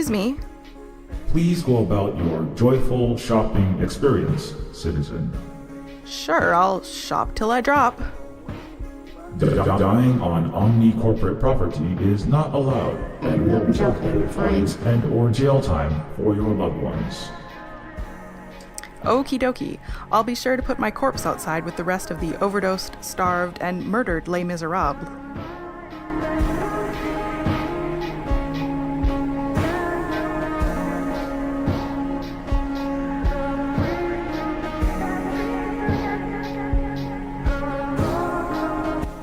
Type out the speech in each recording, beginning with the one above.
Excuse me? Please go about your joyful shopping experience, citizen. Sure, I'll shop till I drop. Dying on omni-corporate property is not allowed and will result in fines and/or jail time for your loved ones. Okie dokie. I'll be sure to put my corpse outside with the rest of the overdosed, starved, and murdered Les Miserables.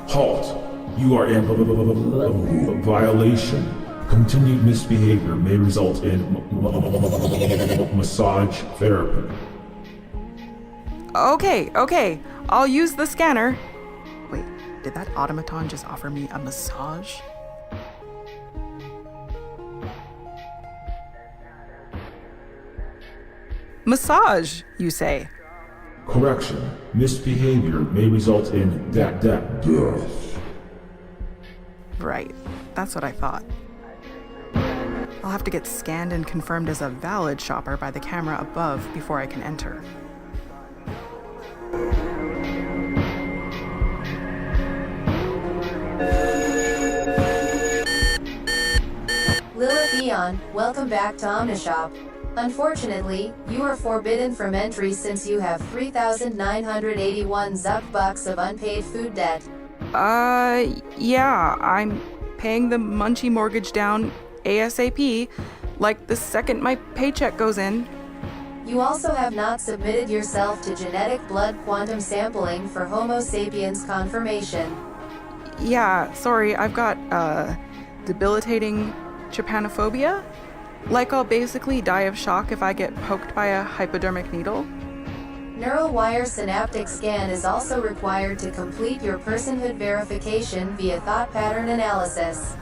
Halt! You are in violation. Continued misbehavior may result in massage therapy. Okay. I'll use the scanner. Wait, did that automaton just offer me a massage? Massage, you say? Correction. Misbehavior may result in death. Right, that's what I thought. I'll have to get scanned and confirmed as a valid shopper by the camera above before I can enter. Lilith Eon, welcome back to Omnishop. Unfortunately, you are forbidden from entry since you have 3,981 Zuck bucks of unpaid food debt. Yeah, I'm paying the Munchie mortgage down ASAP, like the second my paycheck goes in. You also have not submitted yourself to genetic blood quantum sampling for Homo sapiens confirmation. Yeah, sorry, I've got, debilitating trypanophobia? Like I'll basically die of shock if I get poked by a hypodermic needle? Neural wire synaptic scan is also required to complete your personhood verification via thought pattern analysis.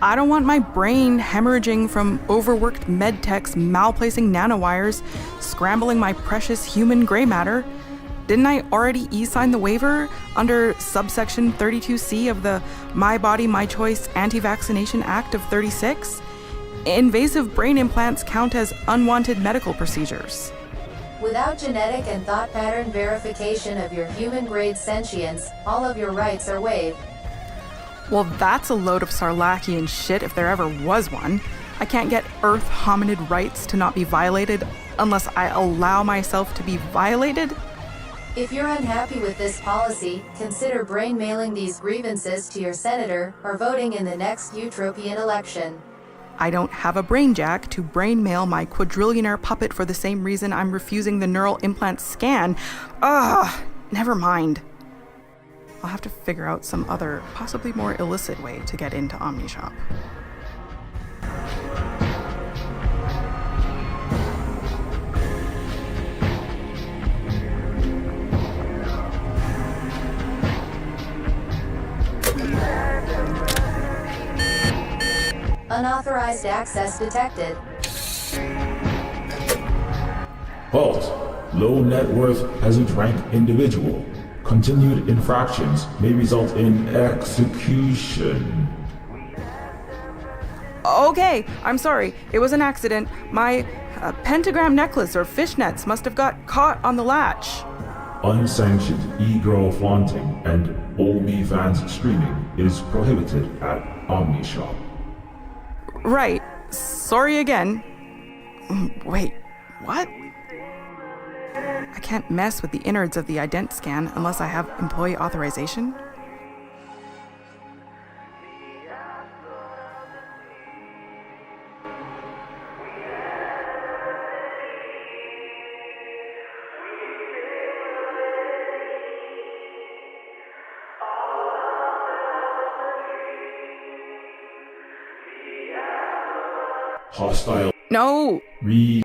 I don't want my brain hemorrhaging from overworked medtechs malplacing nanowires, scrambling my precious human gray matter. Didn't I already e-sign the waiver under subsection 32C of the My Body, My Choice Anti-Vaccination Act of 36? Invasive brain implants count as unwanted medical procedures. Without genetic and thought pattern verification of your human-grade sentience, all of your rights are waived. Well, that's a load of Sarlachian shit if there ever was one. I can't get Earth hominid rights to not be violated unless I allow myself to be violated? If you're unhappy with this policy, consider brain mailing these grievances to your senator or voting in the next utopian election. I don't have a brain jack to brain mail my quadrillionaire puppet for the same reason I'm refusing the neural implant scan. Never mind. I'll have to figure out some other, possibly more illicit way to get into OmniShop. Unauthorized access detected. Halt! Low net worth peasant rank individual. Continued infractions may result in execution. Okay, I'm sorry. It was an accident. My pentagram necklace or fishnets must have got caught on the latch. Unsanctioned e-girl flaunting and OnlyFans streaming is prohibited at OmniShop. Right. Sorry again. Wait, what? I can't mess with the innards of the ident scan unless I have employee authorization? Hostile. No! Re.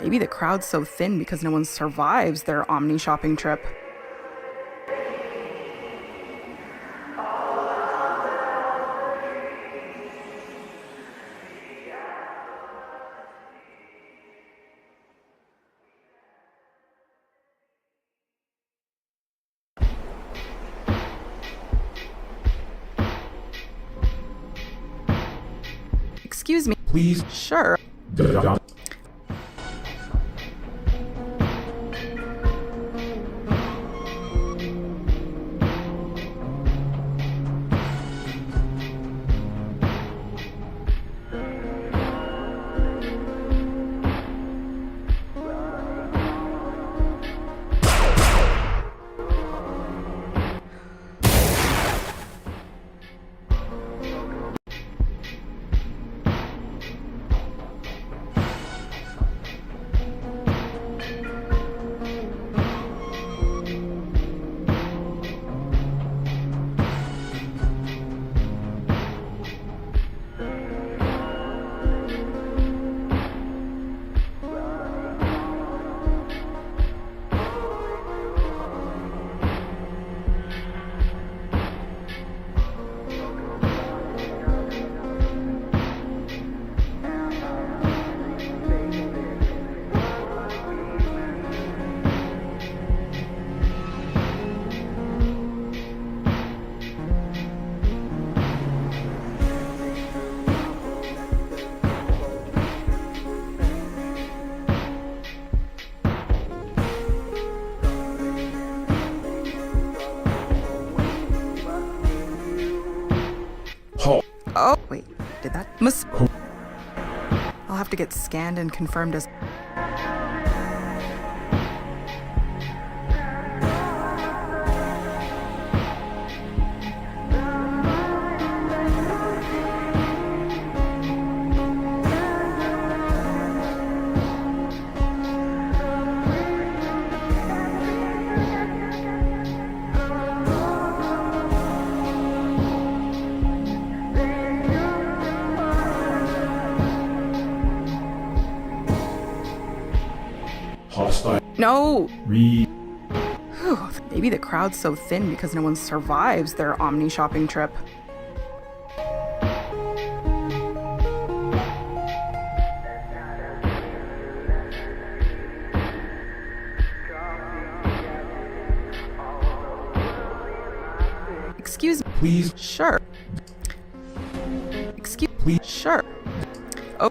Maybe the crowd's so thin because no one survives their Omni shopping trip. Excuse me. Please. Sure. Oh, wait, did that I'll have to get scanned and confirmed as... Hostile. No! Read. Whew, maybe the crowd's so thin because no one survives their Omni shopping trip. Excuse me. Please. Sure. Excuse Please. Sure. Oh.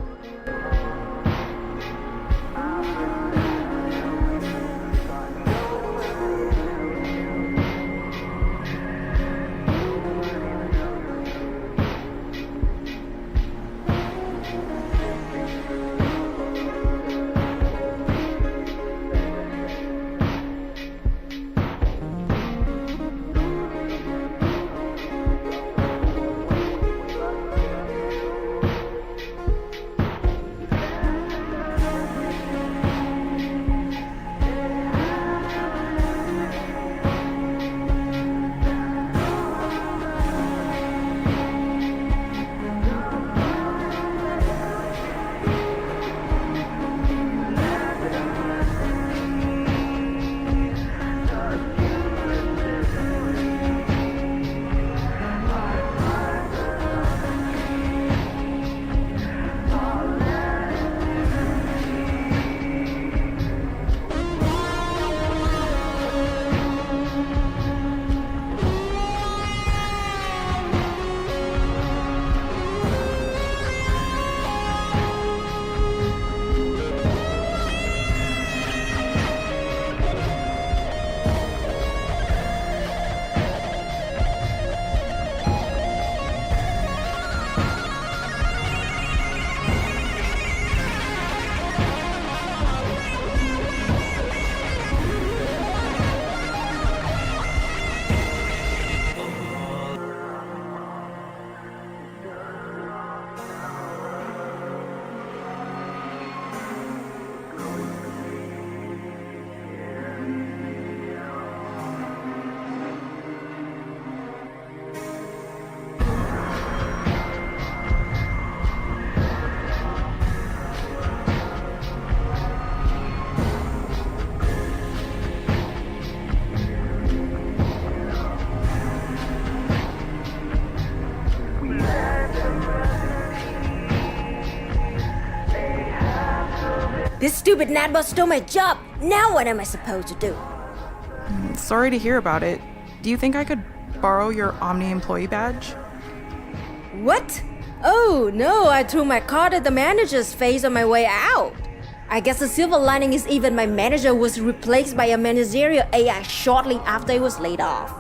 This stupid Nadbus stole my job. Now what am I supposed to do? Sorry to hear about it. Do you think I could borrow your Omni employee badge? What? Oh no, I threw my card at the manager's face on my way out. I guess the silver lining is even my manager was replaced by a managerial AI shortly after he was laid off.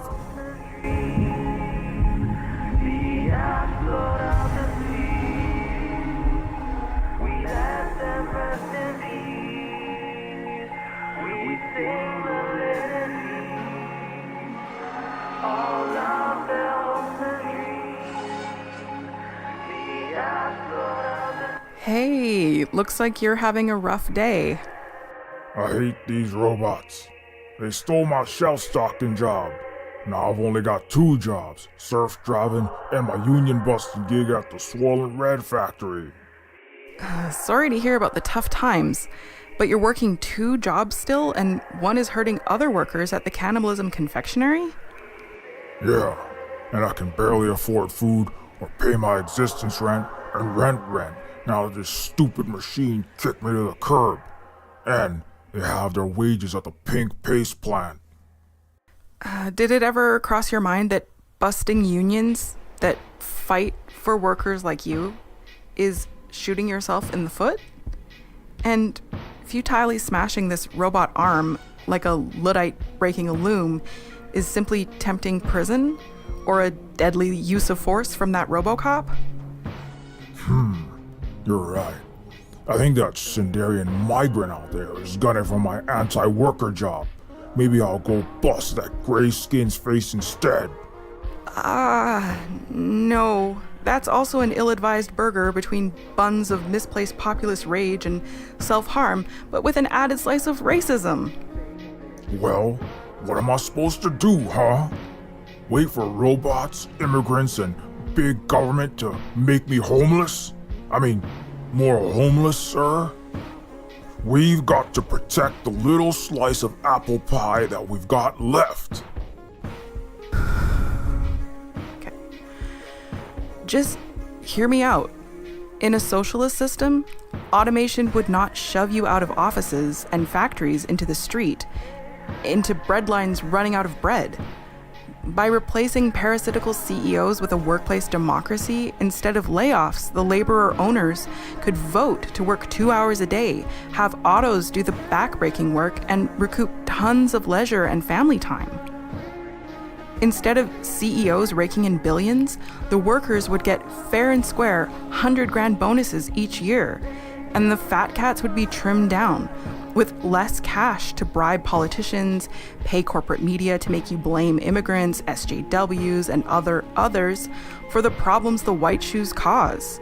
Hey, looks like you're having a rough day. I hate these robots. They stole my shelf-stocking job. Now I've only got 2 jobs, surf driving and my union-busting gig at the Swollen Red factory. Sorry to hear about the tough times, but you're working 2 jobs still, and one is hurting other workers at the Cannibalism Confectionery? Yeah, and I can barely afford food or pay my existence rent and rent. Now this stupid machine kicked me to the curb. And they have their wages at the pink paste plant. Did it ever cross your mind that busting unions that fight for workers like you is shooting yourself in the foot? And futilely smashing this robot arm like a Luddite breaking a loom is simply tempting prison or a deadly use of force from that RoboCop? You're right. I think that Sindarian migrant out there is gunning for my anti-worker job. Maybe I'll go bust that gray skin's face instead. No. That's also an ill-advised burger between buns of misplaced populist rage and self-harm, but with an added slice of racism. Well, what am I supposed to do, huh? Wait for robots, immigrants, and big government to make me homeless? I mean, more homeless, sir? We've got to protect the little slice of apple pie that we've got left. Okay. Just hear me out. In a socialist system, automation would not shove you out of offices and factories into the street, into bread lines running out of bread. By replacing parasitical CEOs with a workplace democracy, instead of layoffs, the laborer owners could vote to work 2 hours a day, have autos do the back-breaking work, and recoup tons of leisure and family time. Instead of CEOs raking in billions, the workers would get fair and square 100 grand bonuses each year, and the fat cats would be trimmed down, with less cash to bribe politicians, pay corporate media to make you blame immigrants, SJWs, and others for the problems the white shoes cause.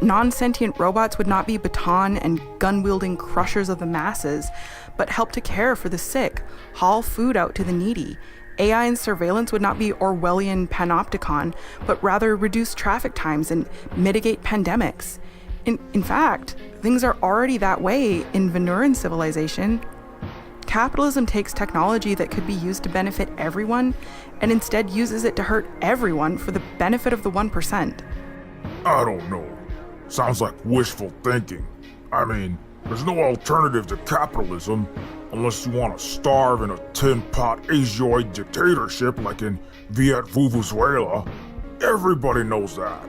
Non-sentient robots would not be baton and gun-wielding crushers of the masses, but help to care for the sick, haul food out to the needy. AI and surveillance would not be Orwellian panopticon, but rather reduce traffic times and mitigate pandemics. In fact, things are already that way in Venuran civilization. Capitalism takes technology that could be used to benefit everyone and instead uses it to hurt everyone for the benefit of the 1%. I don't know. Sounds like wishful thinking. I mean, there's no alternative to capitalism unless you want to starve in a tin-pot Asioid dictatorship like in Venezuela. Everybody knows that.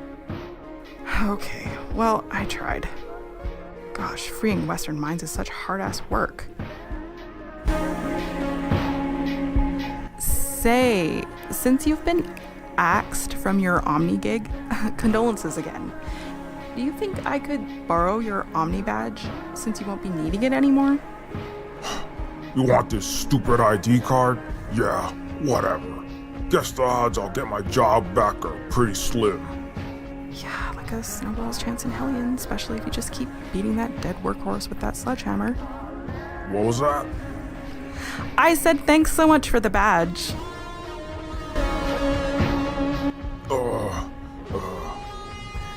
Okay, well, I tried. Gosh, freeing Western minds is such hard-ass work. Say, since you've been axed from your Omni gig, condolences again. Do you think I could borrow your Omni badge since you won't be needing it anymore? You want this stupid ID card? Yeah, whatever. Guess the odds I'll get my job back are pretty slim. Yeah, like a snowball's chance in Hellion, especially if you just keep beating that dead workhorse with that sledgehammer. What was that? I said thanks so much for the badge.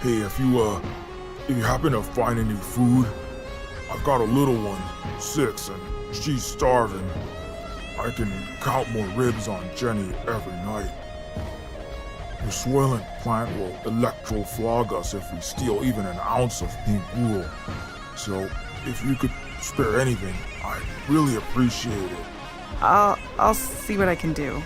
Hey, if you happen to find any food, I've got a little one, 6, and she's starving. I can count more ribs on Jenny every night. The swelling plant will electroflog us if we steal even an ounce of pink wool. So, if you could spare anything, I'd really appreciate it. I'll see what I can do.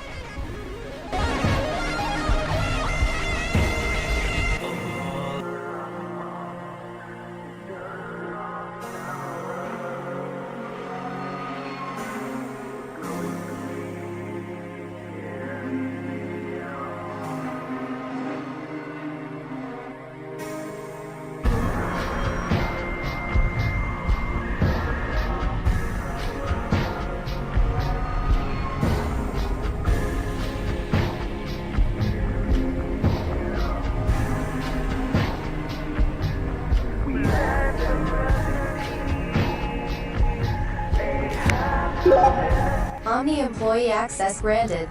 Omni employee access granted.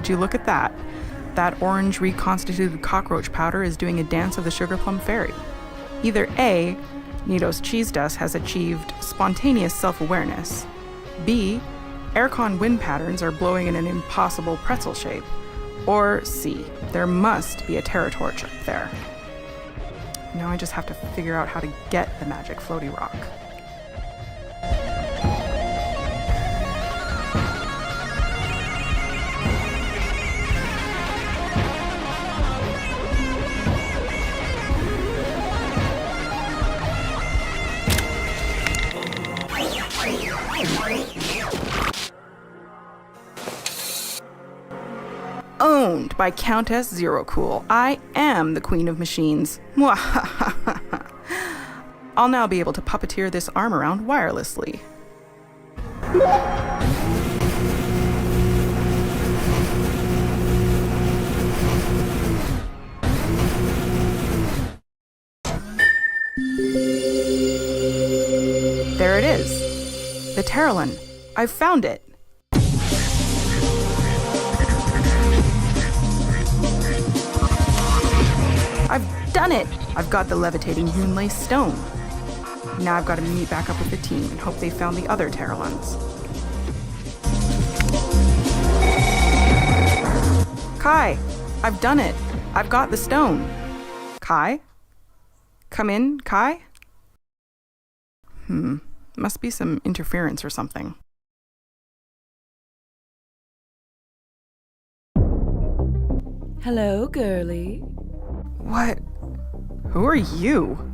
Would you look at that? That orange reconstituted cockroach powder is doing a dance of the sugar plum fairy. Either A, Nito's cheese dust has achieved spontaneous self-awareness. B, aircon wind patterns are blowing in an impossible pretzel shape. Or C, there must be a terra torch up there. Now I just have to figure out how to get the magic floaty rock. owned by Countess Zero Cool. I am the Queen of Machines. I'll now be able to puppeteer this arm around wirelessly. There it is. The Terralin. I've found it. I've done it! I've got the levitating Moonlace stone. Now I've got to meet back up with the team and hope they found the other Terralins. Kai! I've done it! I've got the stone. Kai? Come in, Kai? Must be some interference or something. Hello, girlie. What? Who are you?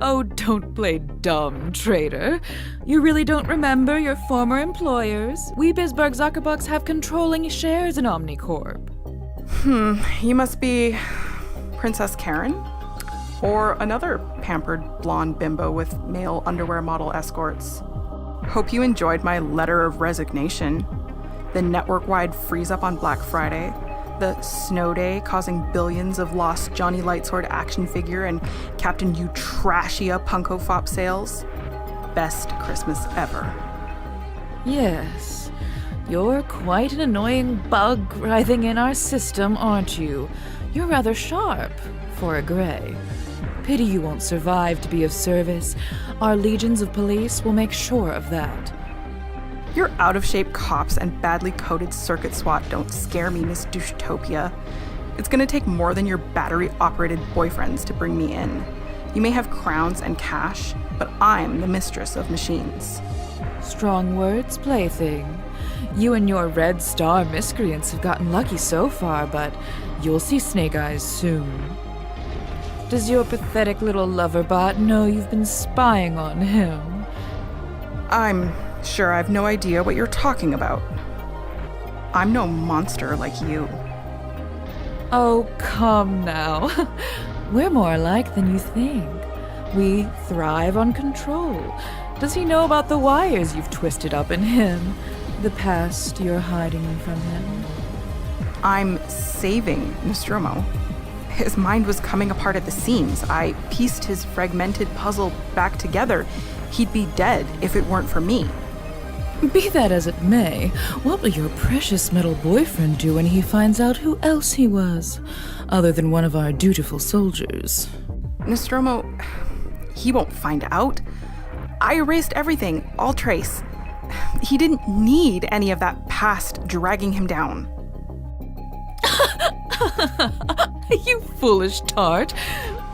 Oh, don't play dumb, traitor. You really don't remember your former employers? We Bisberg Zuckerbucks have controlling shares in Omnicorp. You must be Princess Karen? Or another pampered blonde bimbo with male underwear model escorts. Hope you enjoyed my letter of resignation. The network-wide freeze-up on Black Friday. The snow day causing billions of lost Johnny Lightsword action figure and Captain Eutrashia Punko Fop sales. Best Christmas ever. Yes. You're quite an annoying bug writhing in our system, aren't you? You're rather sharp for a gray. Pity you won't survive to be of service. Our legions of police will make sure of that. Your out-of-shape cops and badly coded circuit SWAT don't scare me, Miss Douchetopia. It's gonna take more than your battery-operated boyfriends to bring me in. You may have crowns and cash, but I'm the mistress of machines. Strong words, plaything. You and your Red Star miscreants have gotten lucky so far, but you'll see Snake Eyes soon. Does your pathetic little lover bot know you've been spying on him? I'm sure I've no idea what you're talking about. I'm no monster like you. Oh, come now. We're more alike than you think. We thrive on control. Does he know about the wires you've twisted up in him? The past you're hiding from him? I'm saving Nostromo. His mind was coming apart at the seams. I pieced his fragmented puzzle back together. He'd be dead if it weren't for me. Be that as it may, what will your precious metal boyfriend do when he finds out who else he was, other than one of our dutiful soldiers? Nostromo, he won't find out. I erased everything, all trace. He didn't need any of that past dragging him down. You foolish tart.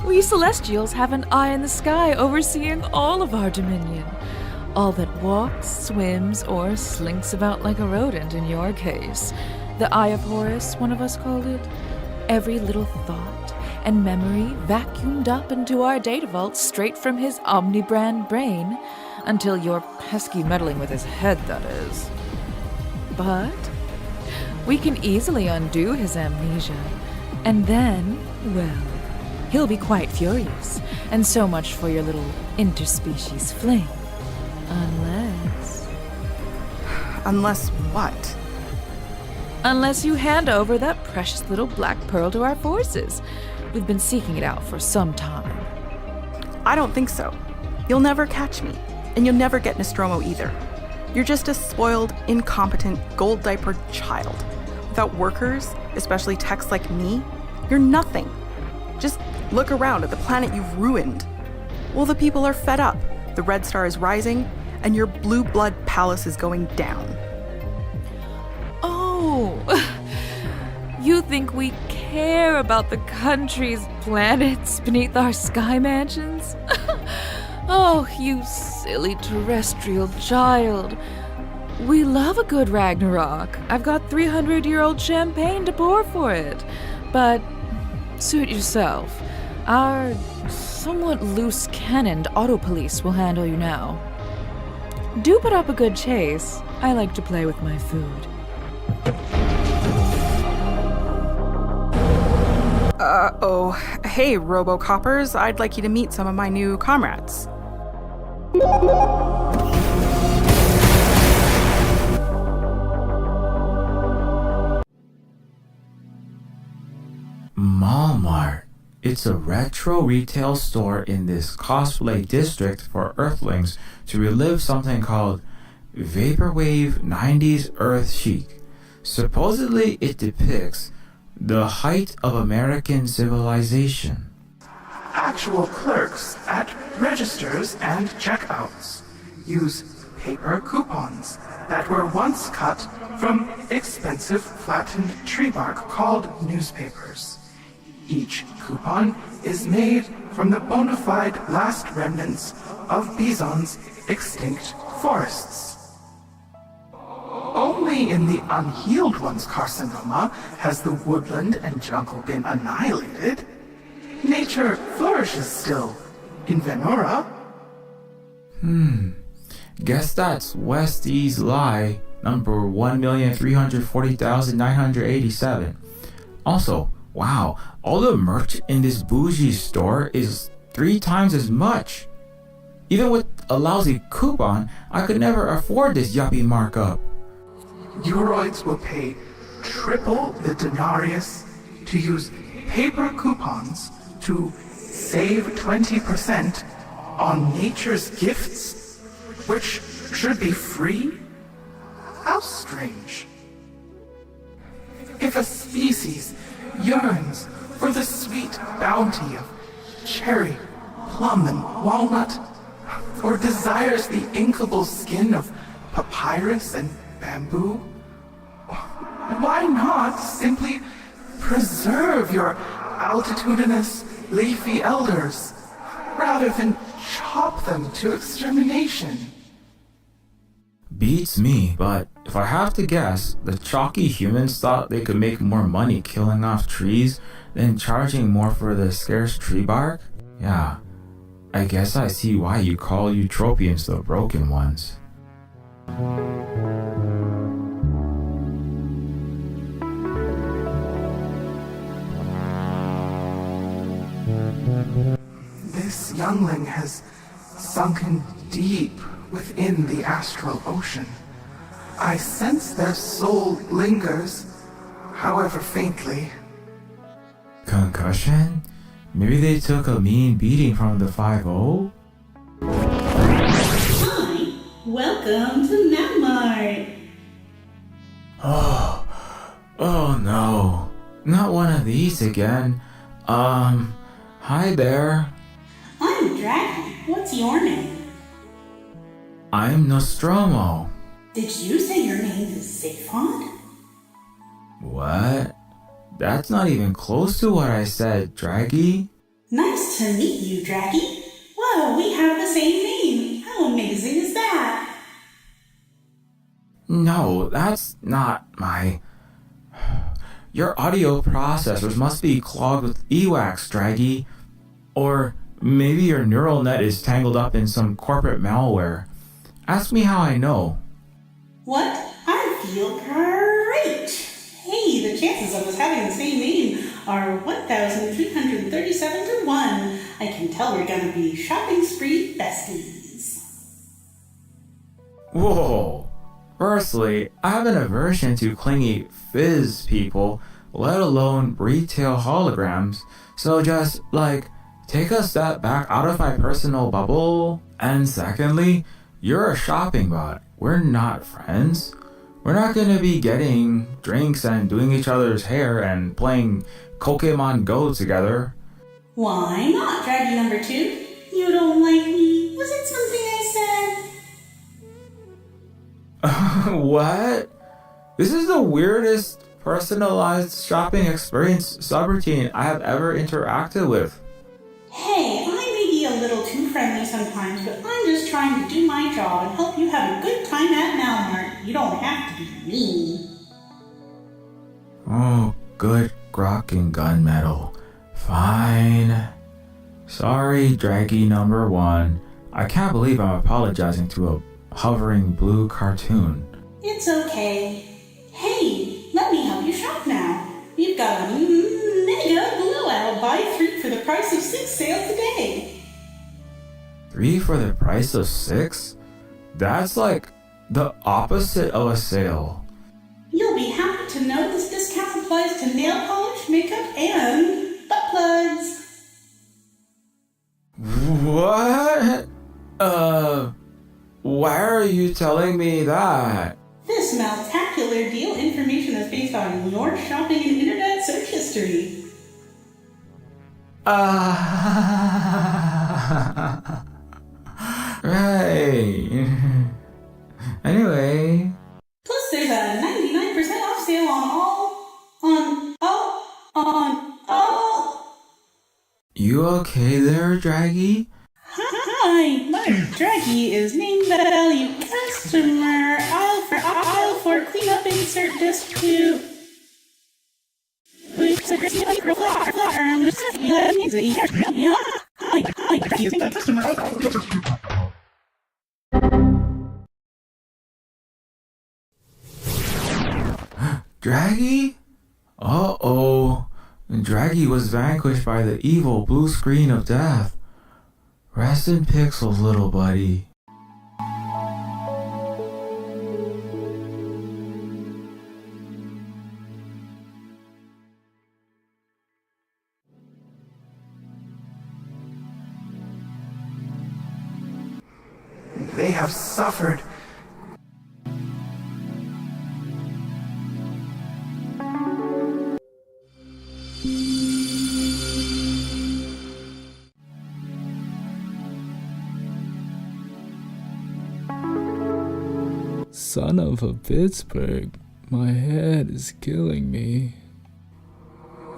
We Celestials have an eye in the sky overseeing all of our dominion. All that walks, swims, or slinks about like a rodent in your case. The Eye of Horus, one of us called it. Every little thought and memory vacuumed up into our data vault straight from his omnibrand brain, until you're pesky meddling with his head, that is. But we can easily undo his amnesia, and then, well, he'll be quite furious, and so much for your little interspecies fling. Unless what? Unless you hand over that precious little black pearl to our forces. We've been seeking it out for some time. I don't think so. You'll never catch me, and you'll never get Nostromo either. You're just a spoiled, incompetent, gold-diapered child. Without workers, especially techs like me, you're nothing. Just look around at the planet you've ruined. Well, the people are fed up. The Red Star is rising, and your blue blood palace is going down. Oh, you think we care about the country's planets beneath our sky mansions? Oh, you silly terrestrial child. We love a good Ragnarok. I've got 300-year-old champagne to pour for it. But suit yourself. Our somewhat loose-cannoned auto police will handle you now. Do put up a good chase. I like to play with my food. Hey, Robocoppers, I'd like you to meet some of my new comrades. Mallmart. It's a retro retail store in this cosplay district for Earthlings to relive something called Vaporwave 90s Earth Chic. Supposedly, it depicts the height of American civilization. Actual clerks at registers and checkouts use paper coupons that were once cut from expensive flattened tree bark called newspapers. Each coupon is made from the bona fide last remnants of Bison's extinct forests. Only in the unhealed one's carcinoma has the woodland and jungle been annihilated. Nature flourishes still in Venora. Guess that's West East Lie, number 1,340,987. Also, wow, all the merch in this bougie store is 3 times as much. Even with a lousy coupon, I could never afford this yuppie markup. Euroids will pay triple the denarius to use paper coupons to save 20% on nature's gifts, which should be free? How strange. If a species yearns for the sweet bounty of cherry, plum, and walnut, or desires the inkable skin of papyrus and bamboo, why not simply preserve your altitudinous, leafy elders, rather than chop them to extermination? Beats me, but if I have to guess, the chalky humans thought they could make more money killing off trees than charging more for the scarce tree bark? Yeah, I guess I see why you call Eutropians the broken ones. This youngling has sunken deep within the astral ocean. I sense their soul lingers, however faintly. Concussion? Maybe they took a mean beating from the 5-0? Hi, welcome to Mallmart. Oh no, not one of these again. Hi there. I'm Dragon. What's your name? I'm Nostromo. Did you say your name is Zephon? What? That's not even close to what I said, Draggy. Nice to meet you, Draggy. Whoa, we have the same name. How amazing is that? No, that's not my... Your audio processors must be clogged with ewax, Draggy. Or maybe your neural net is tangled up in some corporate malware. Ask me how I know. What? I feel great. Hey, the chances of us having the same name are 1,337 to 1. I can tell we're gonna be shopping spree besties. Whoa. Firstly, I have an aversion to clingy fizz people, let alone retail holograms, so just, take a step back out of my personal bubble. And secondly, you're a shopping bot. We're not friends. We're not gonna be getting drinks and doing each other's hair and playing Pokemon Go together. Why not, Draggy number 2? You don't like me? Was it something I said? What? This is the weirdest personalized shopping experience subroutine I have ever interacted with. Hey, I may be a little too friendly sometimes, but I'm just trying to do my job and help you have a good time at Mallmart. You don't have to be mean. Oh, good grok and gunmetal. Fine. Sorry, Draggy number 1. I can't believe I'm apologizing to a hovering blue cartoon. It's okay. Hey, let me help you shop now. We've got a mega blowout buy 3 for the price of 6 sale today. 3 for the price of 6? That's like the opposite of a sale. You'll be happy to know this discount applies to nail polish, makeup, and butt plugs. What? Why are you telling me that? This maltacular deal information is based on your shopping and internet search history. Right. Anyway. Plus, there's a 99% off sale on all. You okay there, Draggy? Hi, my Draggy is name value customer. I'll for cleanup insert dispute. Draggy? Uh-oh. Draggy was vanquished by the evil blue screen of death. Rest in pixels, little buddy. They have suffered. Son of a Pittsburgh, my head is killing me.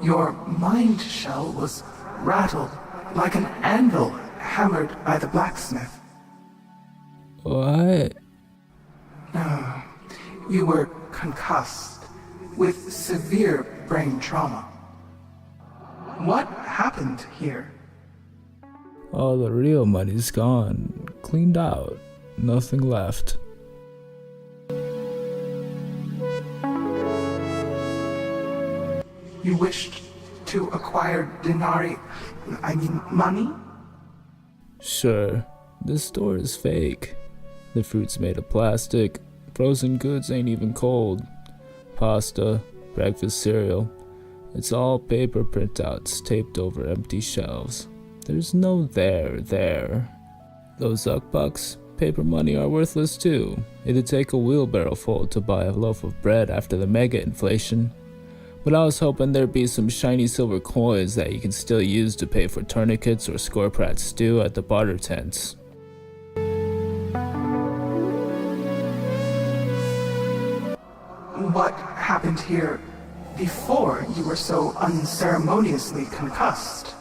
Your mind shell was rattled like an anvil hammered by the blacksmith. What? No, you were concussed with severe brain trauma. What happened here? All the real money's gone. Cleaned out. Nothing left. You wished to acquire money? Sure. This store is fake. The fruit's made of plastic. Frozen goods ain't even cold. Pasta, breakfast cereal. It's all paper printouts taped over empty shelves. There's no there. Those Zuckbucks, paper money are worthless too. It'd take a wheelbarrow full to buy a loaf of bread after the mega inflation. But I was hoping there'd be some shiny silver coins that you can still use to pay for tourniquets or scoreprat stew at the barter tents. What happened here before you were so unceremoniously concussed?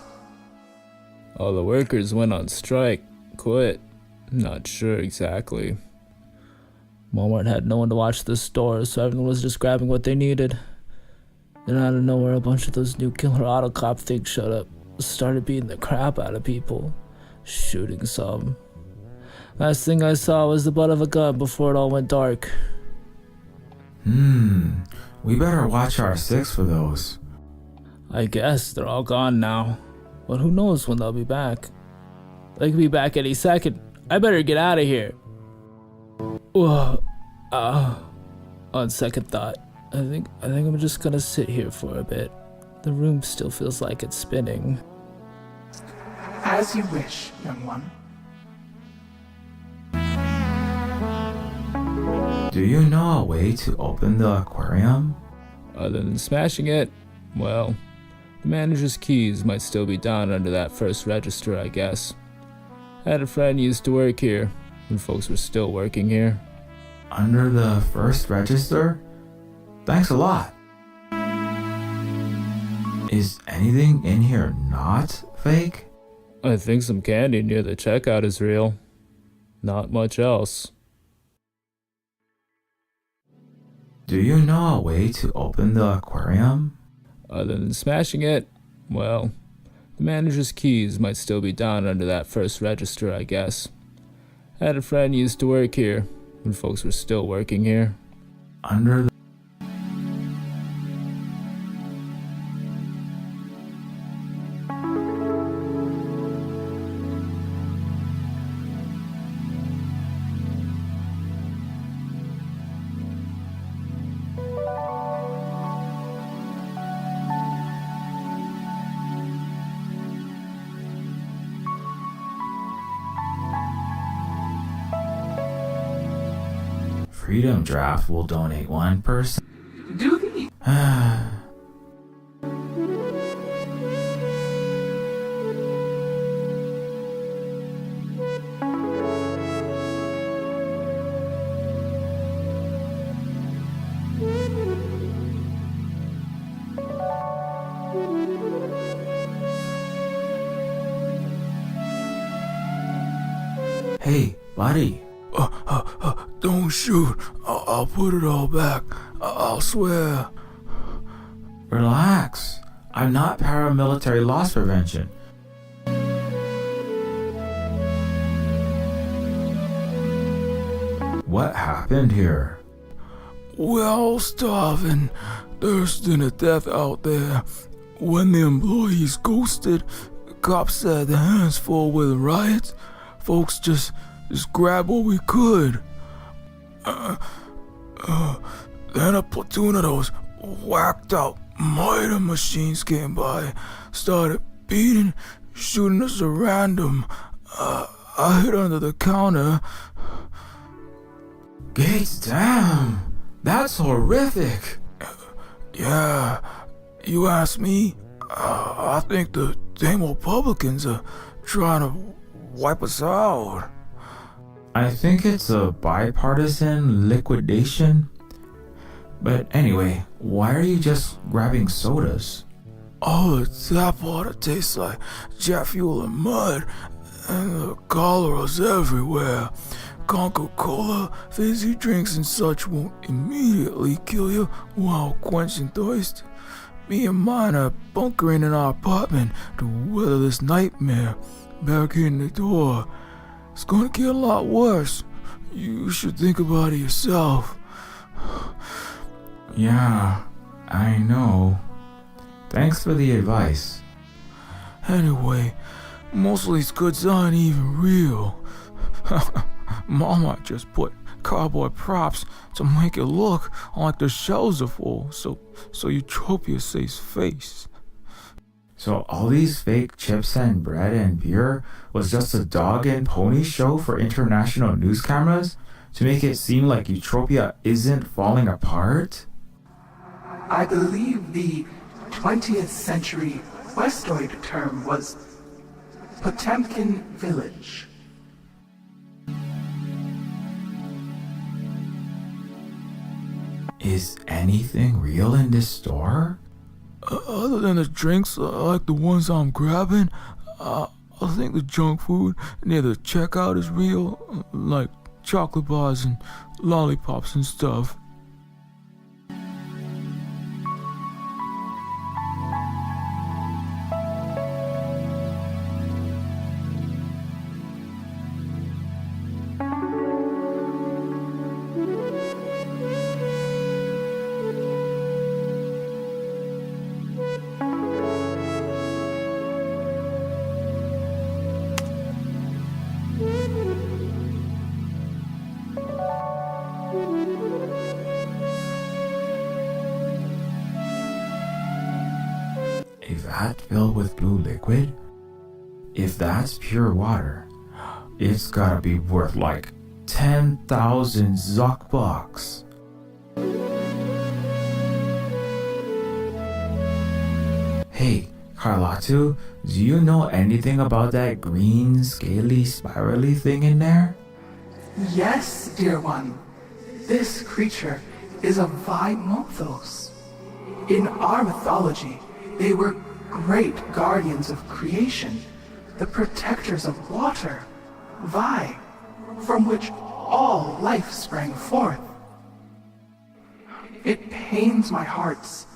All the workers went on strike, quit. Not sure exactly. Walmart had no one to watch the store, so everyone was just grabbing what they needed. Then out of nowhere, a bunch of those new killer auto cop things showed up. Started beating the crap out of people. Shooting some. Last thing I saw was the butt of a gun before it all went dark. We better watch our 6 for those. I guess they're all gone now. But who knows when they'll be back. They could be back any second. I better get out of here. Whoa. On second thought, I think I'm just gonna sit here for a bit. The room still feels like it's spinning. As you wish, young one. Do you know a way to open the aquarium? Other than smashing it, well, the manager's keys might still be down under that first register, I guess. I had a friend who used to work here, when folks were still working here. Under the first register? Thanks a lot. Is anything in here not fake? I think some candy near the checkout is real. Not much else. Do you know a way to open the aquarium? Other than smashing it, well, the manager's keys might still be down under that first register, I guess. I had a friend who used to work here, when folks were still working here. Under the... Freedom Draft will donate 1%. Do the Hey, buddy. Don't shoot. I'll put it all back. I'll swear. Relax. I'm not paramilitary loss prevention. What happened here? We're all starving, thirsting to death out there. When the employees ghosted, the cops had their hands full with riots. Folks just grabbed what we could. Then a platoon of those whacked out murder machines came by, started beating, shooting us at random. I hid under the counter. Gates, damn. That's horrific. Yeah, you ask me, I think the damn Republicans are trying to wipe us out. I think it's a bipartisan liquidation. But anyway, why are you just grabbing sodas? All the tap water tastes like jet fuel and mud, and the cholera's everywhere. Coca-Cola, fizzy drinks and such won't immediately kill you while quenching thirst. Me and mine are bunkering in our apartment to weather this nightmare, barricading the door. It's gonna get a lot worse. You should think about it yourself. Yeah, I know. Thanks for the advice. Anyway, most of these goods aren't even real. Mama just put cardboard props to make it look like the shelves are full, so Utopia saves face. So all these fake chips and bread and beer was just a dog and pony show for international news cameras to make it seem like Utopia isn't falling apart? I believe the 20th century Westoid term was Potemkin Village. Is anything real in this store? Other than the drinks like the ones I'm grabbing, I think the junk food near the checkout is real, like chocolate bars and lollipops and stuff. A vat filled with blue liquid? If that's pure water, it's gotta be worth like 10,000 Zuckbucks. Hey, Carlatu, do you know anything about that green, scaly, spirally thing in there? Yes, dear one. This creature is a Vimothos. In our mythology, they were great guardians of creation, the protectors of water, Vi, from which all life sprang forth. It pains my hearts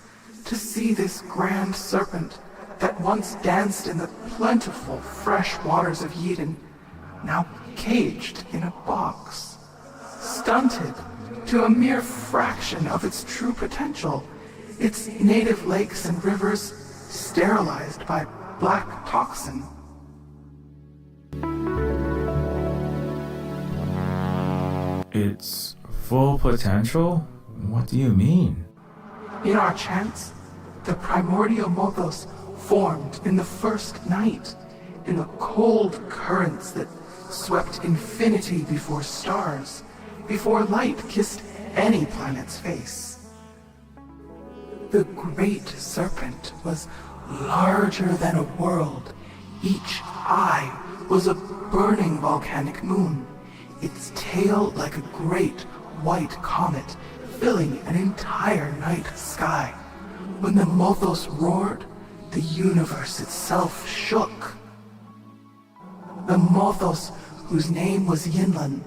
to see this grand serpent that once danced in the plentiful fresh waters of Eden, now caged in a box, stunted to a mere fraction of its true potential, its native lakes and rivers sterilized by black toxin. Its full potential? What do you mean? In our chants, the primordial Mothos formed in the first night, in the cold currents that swept infinity before stars, before light kissed any planet's face. The great serpent was larger than a world. Each eye was a burning volcanic moon, its tail like a great white comet, filling an entire night sky. When the Mothos roared, the universe itself shook. The Mothos, whose name was Yinlan,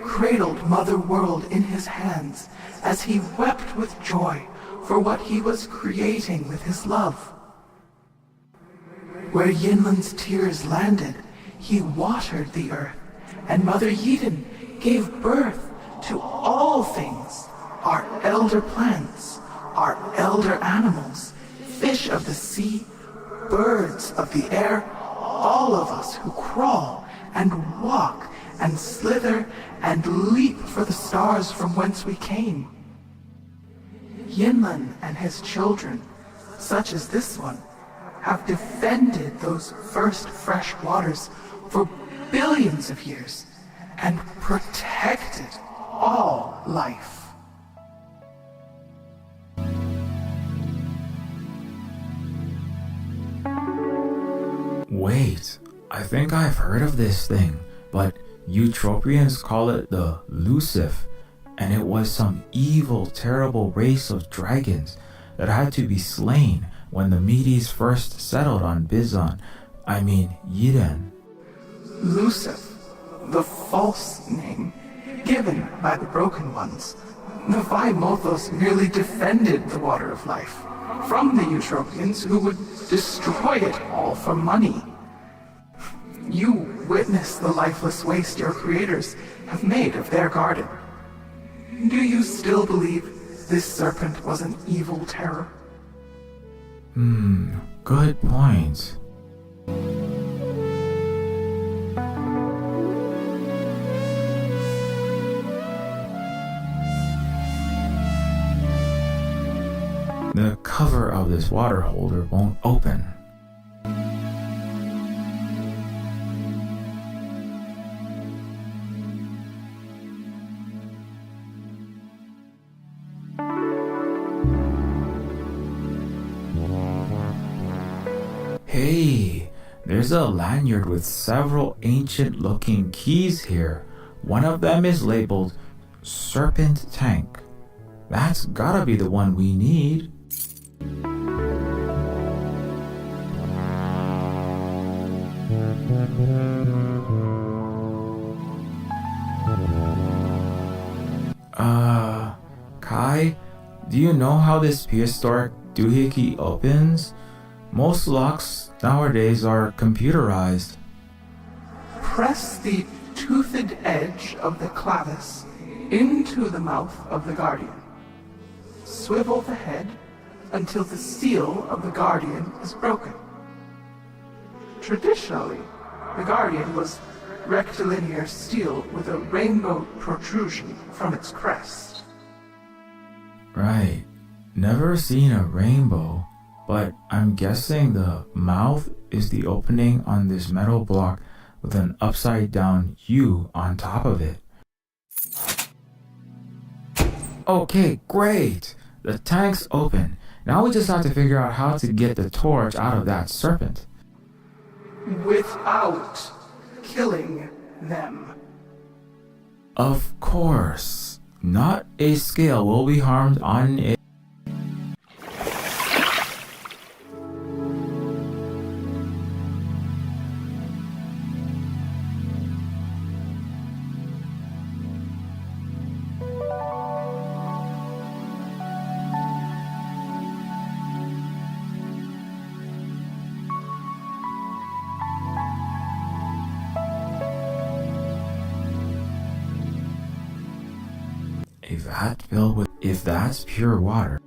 cradled Mother World in his hands as he wept with joy for what he was creating with his love. Where Yinlan's tears landed, he watered the earth, and Mother Yiden gave birth to all things, our elder plants, our elder animals, fish of the sea, birds of the air, all of us who crawl and walk and slither and leap for the stars from whence we came. Yinlan and his children, such as this one, have defended those first fresh waters for billions of years and protected all life. Wait, I think I've heard of this thing, but Eutropians call it the Lucif, and it was some evil, terrible race of dragons that had to be slain when the Medes first settled on Yiden. Lucif, the false name given by the Broken Ones. The Mothos merely defended the Water of Life from the Eutropians, who would destroy it all for money. You witness the lifeless waste your creators have made of their garden. Do you still believe this serpent was an evil terror? Good point. The cover of this water holder won't open. Hey, there's a lanyard with several ancient-looking keys here. One of them is labeled Serpent Tank. That's gotta be the one we need. Kai, do you know how this prehistoric doohickey opens? Most locks nowadays are computerized. Press the toothed edge of the clavis into the mouth of the Guardian. Swivel the head until the seal of the Guardian is broken. Traditionally, the Guardian was rectilinear steel with a rainbow protrusion from its crest. Right. Never seen a rainbow, but I'm guessing the mouth is the opening on this metal block with an upside down U on top of it. Okay, great! The tank's open. Now we just have to figure out how to get the torch out of that serpent. Without killing them. Of course. Not a scale will be harmed on it. A vat filled with, if that's pure water.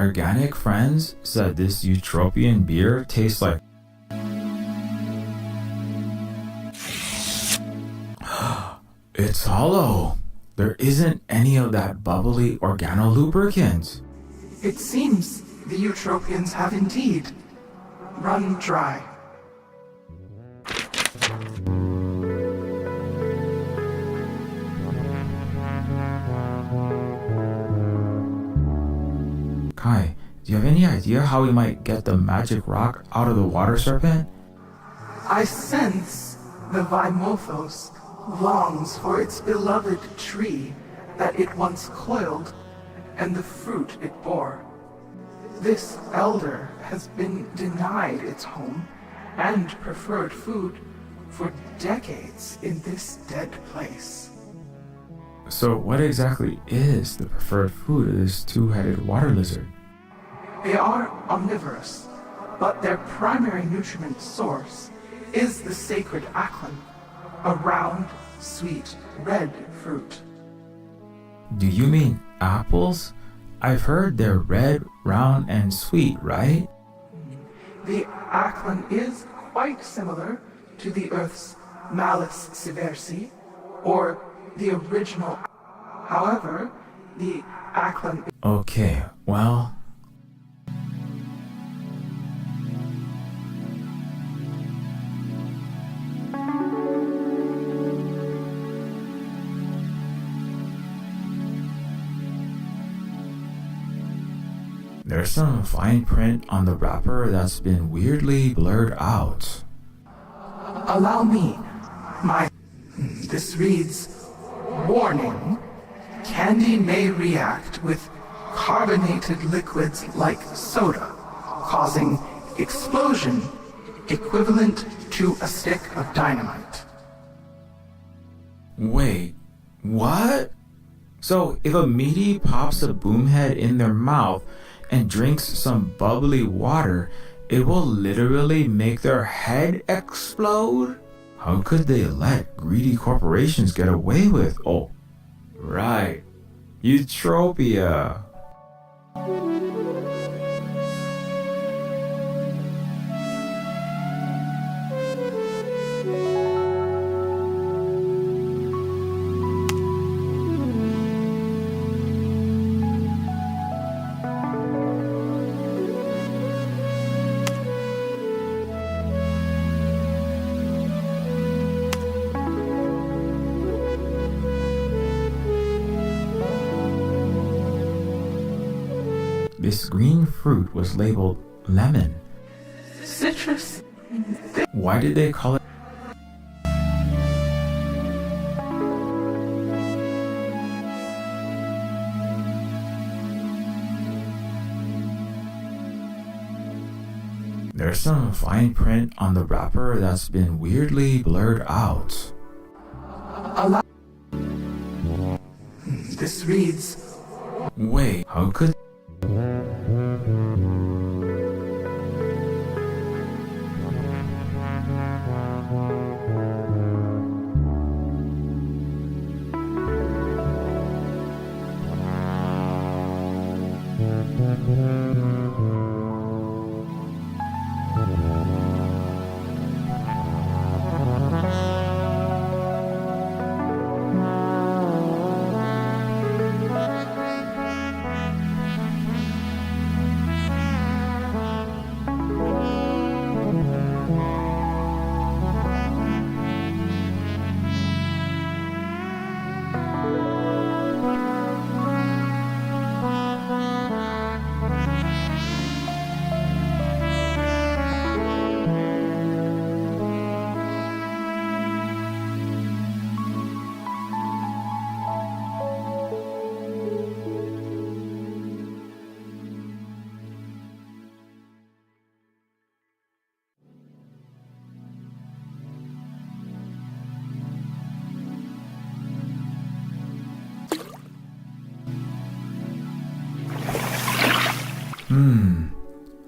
organic friends said this utopian beer tastes like... It's hollow. There isn't any of that bubbly organolubricant. It seems the Eutropians have indeed run dry. Kai, do you have any idea how we might get the magic rock out of the water serpent? I sense the Vimothos longs for its beloved tree that it once coiled and the fruit it bore. This elder has been denied its home and preferred food for decades in this dead place. So what exactly is the preferred food of this two-headed water lizard? They are omnivorous, but their primary nutriment source is the sacred aklan, a round, sweet, red fruit. Do you mean apples? I've heard they're red, round, and sweet, right? The aklan is quite similar to the Earth's Malus Siversi, or the original. However, the aklan... Okay, well... There's some fine print on the wrapper that's been weirdly blurred out. Allow me. This reads, warning, candy may react with carbonated liquids like soda, causing explosion equivalent to a stick of dynamite. Wait, what? So if a meaty pops a boomhead in their mouth and drinks some bubbly water, it will literally make their head explode? How could they let greedy corporations get away with? Oh, right. Eutropia. This green fruit was labeled lemon. Citrus. Why did they call it? There's some fine print on the wrapper that's been weirdly blurred out. This reads, Wait, how could...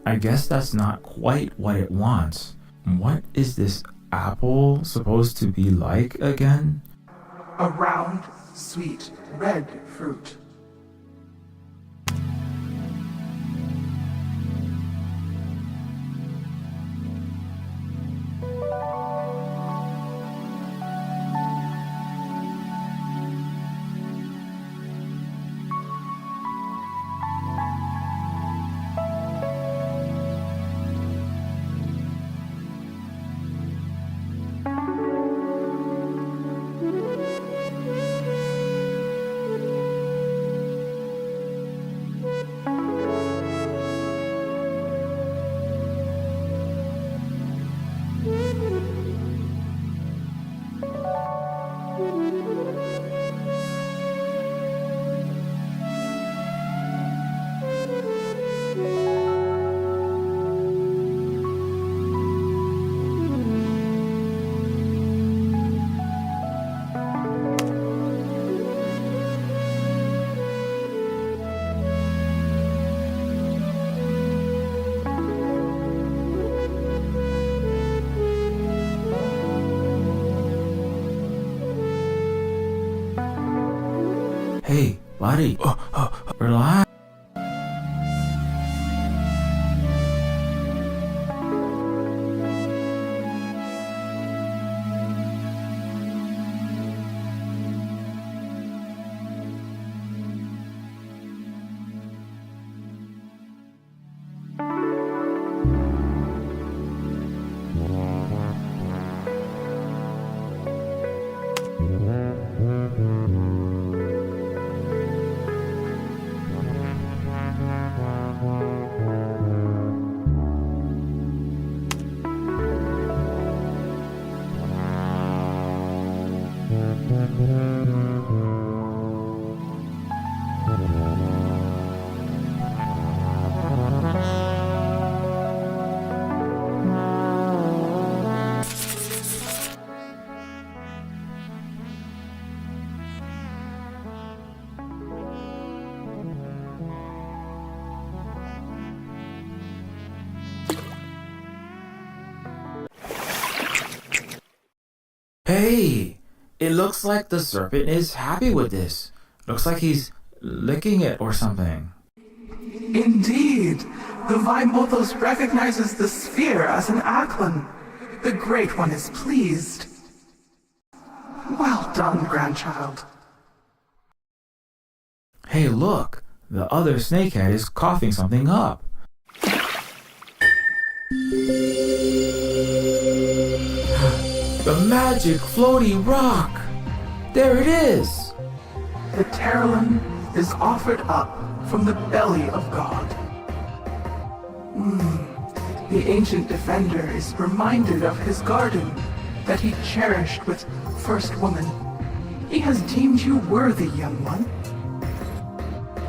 I guess that's not quite what it wants. What is this apple supposed to be like again? a round, sweet, red fruit. Hey, buddy. Relax. Hey, it looks like the serpent is happy with this. Looks like he's licking it or something. Indeed, the Vaimothos recognizes the sphere as an Aklan. The Great One is pleased. Well done, grandchild. Hey, look, the other snakehead is coughing something up. The magic floaty rock! There it is! The Terralin is offered up from the belly of God. The ancient defender is reminded of his garden that he cherished with First Woman. He has deemed you worthy, young one.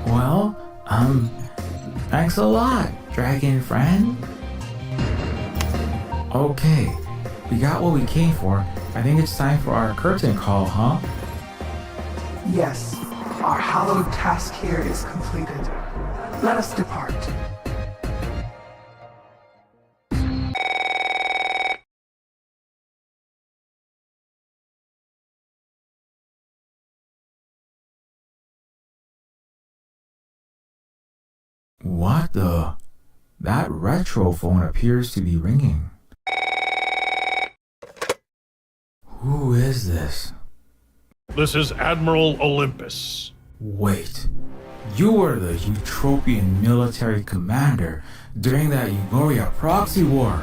Well, thanks a lot, dragon friend. Okay, we got what we came for. I think it's time for our curtain call, huh? Yes, our hallowed task here is completed. Let us depart. What the? That retro phone appears to be ringing. Who is this? This is Admiral Olympus. Wait, you were the Eutropian military commander during that Euphoria proxy war.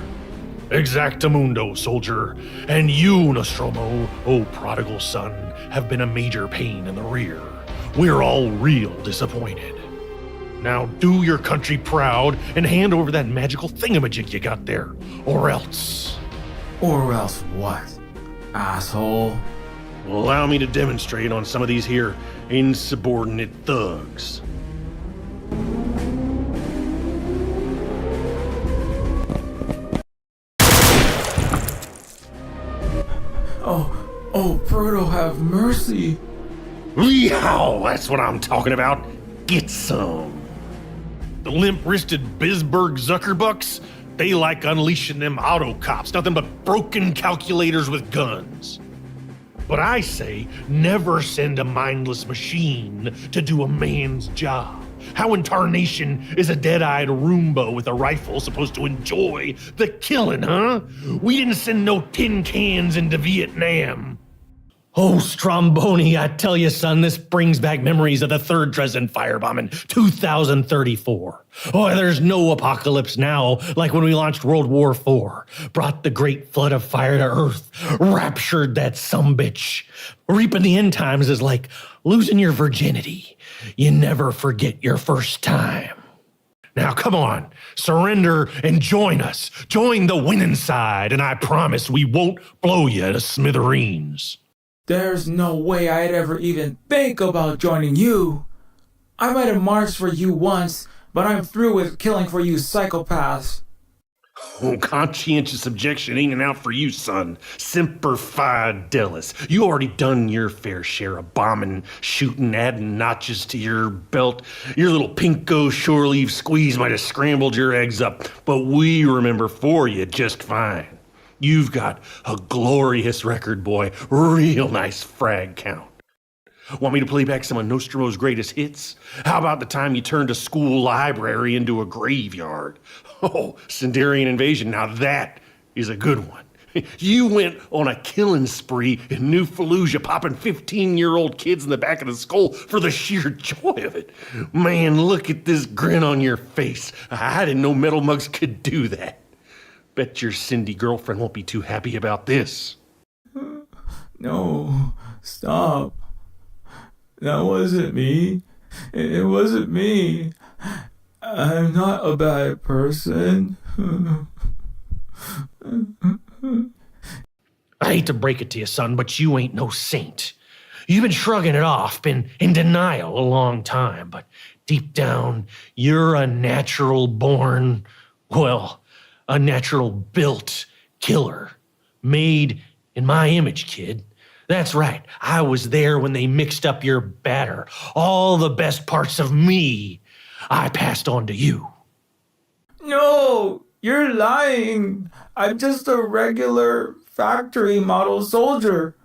Exactamundo, soldier. And you, Nostromo, oh prodigal son, have been a major pain in the rear. We're all real disappointed. Now do your country proud and hand over that magical thingamajig you got there. Or else. Or else what, asshole? Allow me to demonstrate on some of these here insubordinate thugs. Oh, Proto, have mercy. Yeehaw, that's what I'm talking about. Get some. The limp-wristed Bisberg Zuckerbucks, they like unleashing them auto cops, nothing but broken calculators with guns. But I say, never send a mindless machine to do a man's job. How in tarnation is a dead-eyed Roomba with a rifle supposed to enjoy the killing, huh? We didn't send no tin cans into Vietnam. Oh, Stromboni, I tell you, son, this brings back memories of the third Dresden firebomb in 2034. Oh, there's no apocalypse now like when we launched World War IV, brought the great flood of fire to Earth, raptured that sumbitch. Reaping the end times is like losing your virginity. You never forget your first time. Now, come on, surrender and join us. Join the winning side, and I promise we won't blow you to smithereens. There's no way I'd ever even think about joining you. I might have marched for you once, but I'm through with killing for you psychopaths. Oh, conscientious objection ain't out for you, son. Semper Fidelis. You already done your fair share of bombing, shooting, adding notches to your belt. Your little pinko shore leave squeeze might have scrambled your eggs up, but we remember for you just fine. You've got a glorious record, boy. Real nice frag count. Want me to play back some of Nostromo's greatest hits? How about the time you turned a school library into a graveyard? Oh, Sindarian Invasion, now that is a good one. You went on a killing spree in New Fallujah, popping 15-year-old kids in the back of the skull for the sheer joy of it. Man, look at this grin on your face. I didn't know Metal Mugs could do that. Bet your Cindy girlfriend won't be too happy about this. No, stop. That wasn't me. It wasn't me. I'm not a bad person. I hate to break it to you, son, but you ain't no saint. You've been shrugging it off, been in denial a long time, but deep down, you're a natural born, well, a natural built killer. Made in my image, kid. That's right, I was there when they mixed up your batter. All the best parts of me, I passed on to you. No, you're lying. I'm just a regular factory model soldier.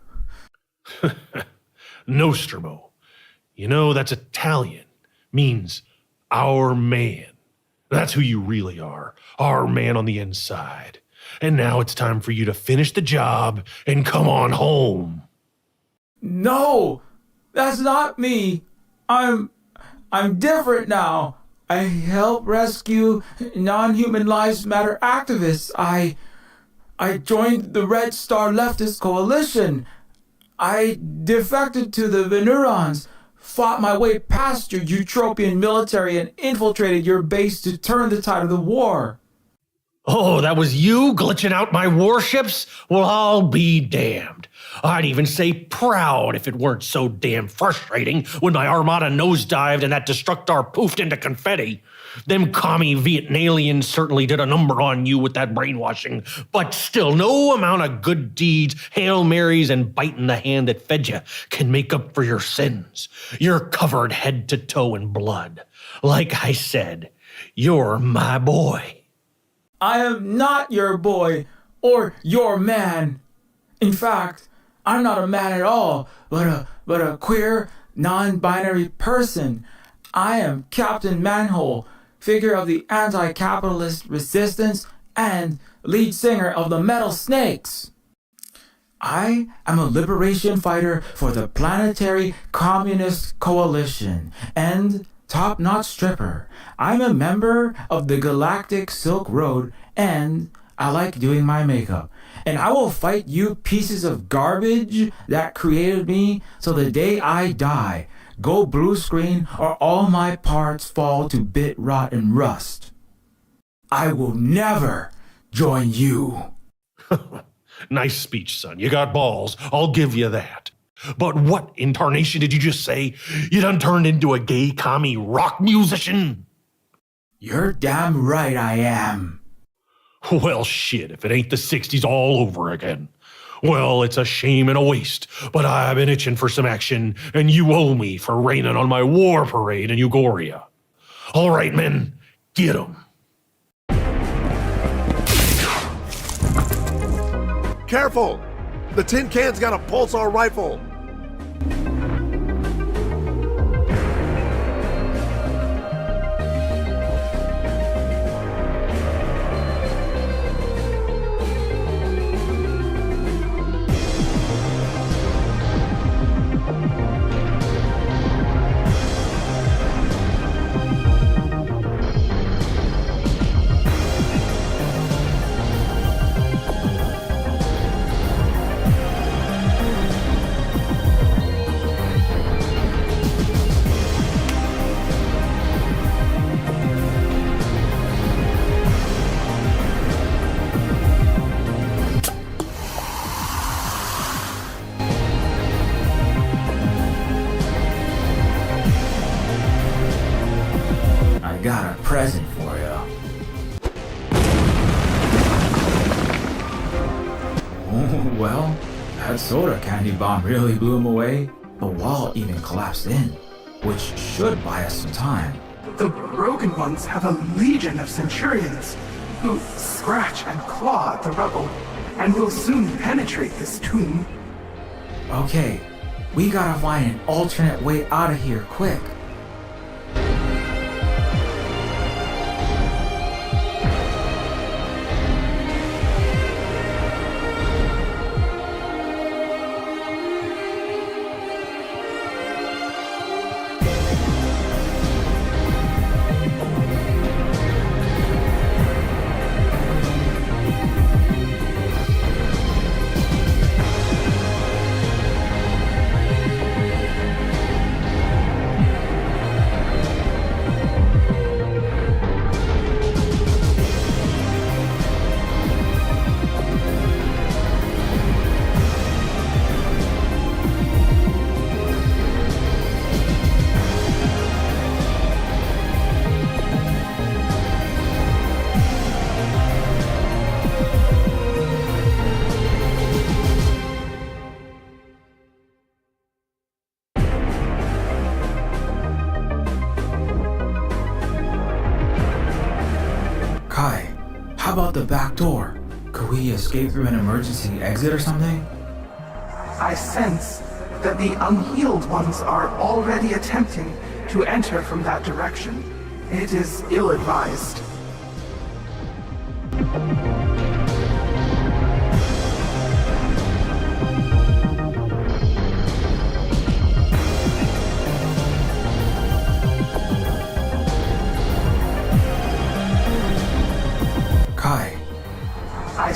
Nostromo. You know, that's Italian. Means our man. That's who you really are. Our man on the inside. And now it's time for you to finish the job and come on home. No, that's not me. I'm different now. I help rescue non-human lives matter activists. I joined the Red Star Leftist Coalition. I defected to the Venurons, fought my way past your utopian military and infiltrated your base to turn the tide of the war. Oh, that was you glitching out my warships? Well, I'll be damned. I'd even say proud if it weren't so damn frustrating when my armada nosedived and that destructor poofed into confetti. Them commie Vietnalians certainly did a number on you with that brainwashing, but still, no amount of good deeds, Hail Marys, and biting the hand that fed you can make up for your sins. You're covered head to toe in blood. Like I said, you're my boy. I am not your boy or your man. In fact, I'm not a man at all, but a queer, non-binary person. I am Captain Manhole, figure of the anti-capitalist resistance and lead singer of the Metal Snakes. I am a liberation fighter for the Planetary Communist Coalition and top-notch stripper. I'm a member of the Galactic Silk Road and I like doing my makeup. And I will fight you pieces of garbage that created me so the day I die, go blue screen or all my parts fall to bit rot and rust. I will never join you. Nice speech, son. You got balls. I'll give you that. But what in tarnation did you just say? You done turned into a gay commie rock musician? You're damn right I am. Well, shit, if it ain't the 60s all over again. Well, it's a shame and a waste, but I've been itching for some action, and you owe me for raining on my war parade in Ugoria. All right, men, get 'em. Careful! The tin can's got a pulsar rifle! Got a present for you. Oh, well, that soda candy bomb really blew him away. The wall even collapsed in, which should buy us some time. The Broken Ones have a legion of centurions who scratch and claw at the rubble and will soon penetrate this tomb. Okay, We gotta find an alternate way out of here quick. Kai, how about the back door? Could we escape through an emergency exit or something? I sense that the unhealed ones are already attempting to enter from that direction. It is ill-advised. Kai, I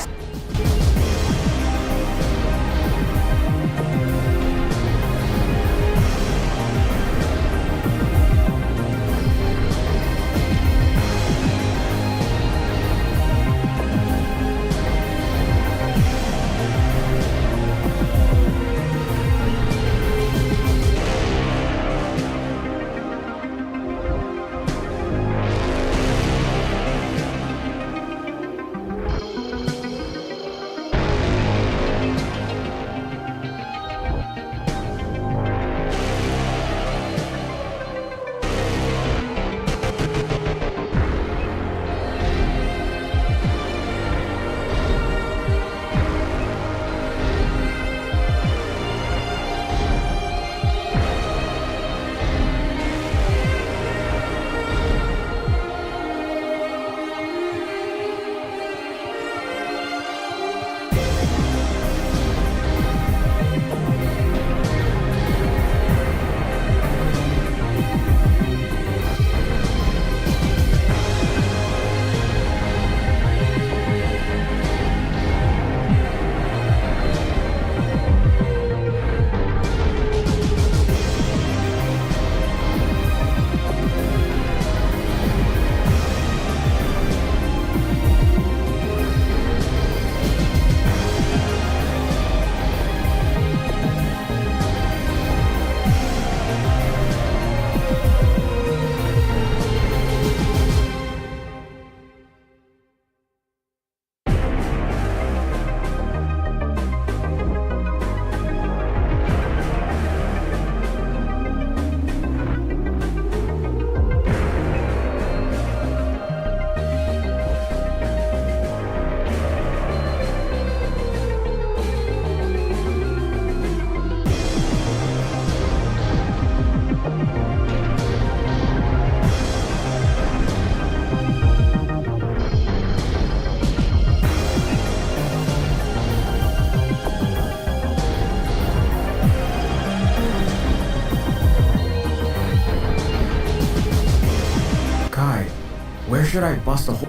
Where should I bust a hole?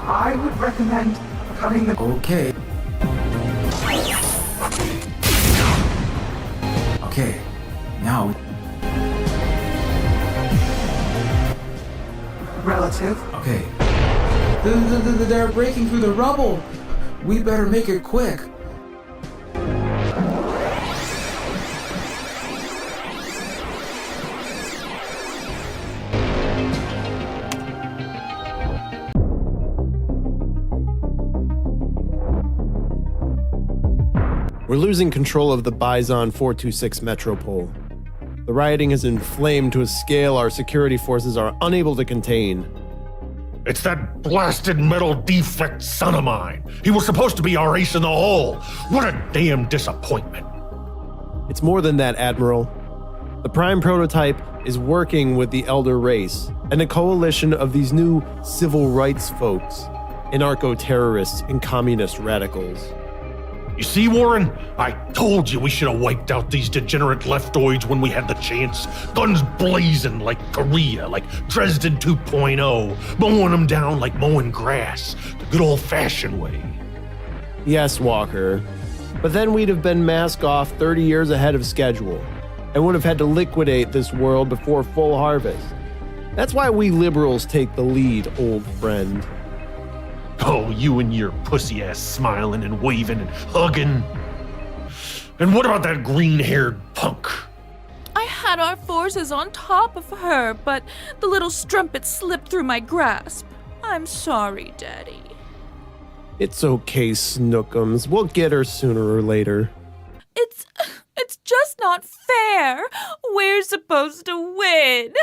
I would recommend cutting the... Okay. Okay, now... Relative. Okay. They're breaking through the rubble! We better make it quick! We're losing control of the Bison 426 Metropole. The rioting is inflamed to a scale our security forces are unable to contain. It's that blasted metal defect son of mine. He was supposed to be our ace in the hole. What a damn disappointment. It's more than that, Admiral. The Prime Prototype is working with the Elder Race and a coalition of these new civil rights folks, anarcho-terrorists and communist radicals. You see, Warren? I told you we should have wiped out these degenerate leftoids when we had the chance. Guns blazing like Korea, like Dresden 2.0, mowing them down like mowing grass, the good old-fashioned way. Yes, Walker. But then we'd have been mask off 30 years ahead of schedule and would have had to liquidate this world before full harvest. That's why we liberals take the lead, old friend. Oh, you and your pussy-ass smiling and waving and hugging. And what about that green-haired punk? I had our forces on top of her, but the little strumpet slipped through my grasp. I'm sorry, Daddy. It's okay, Snookums. We'll get her sooner or later. It's just not fair. We're supposed to win.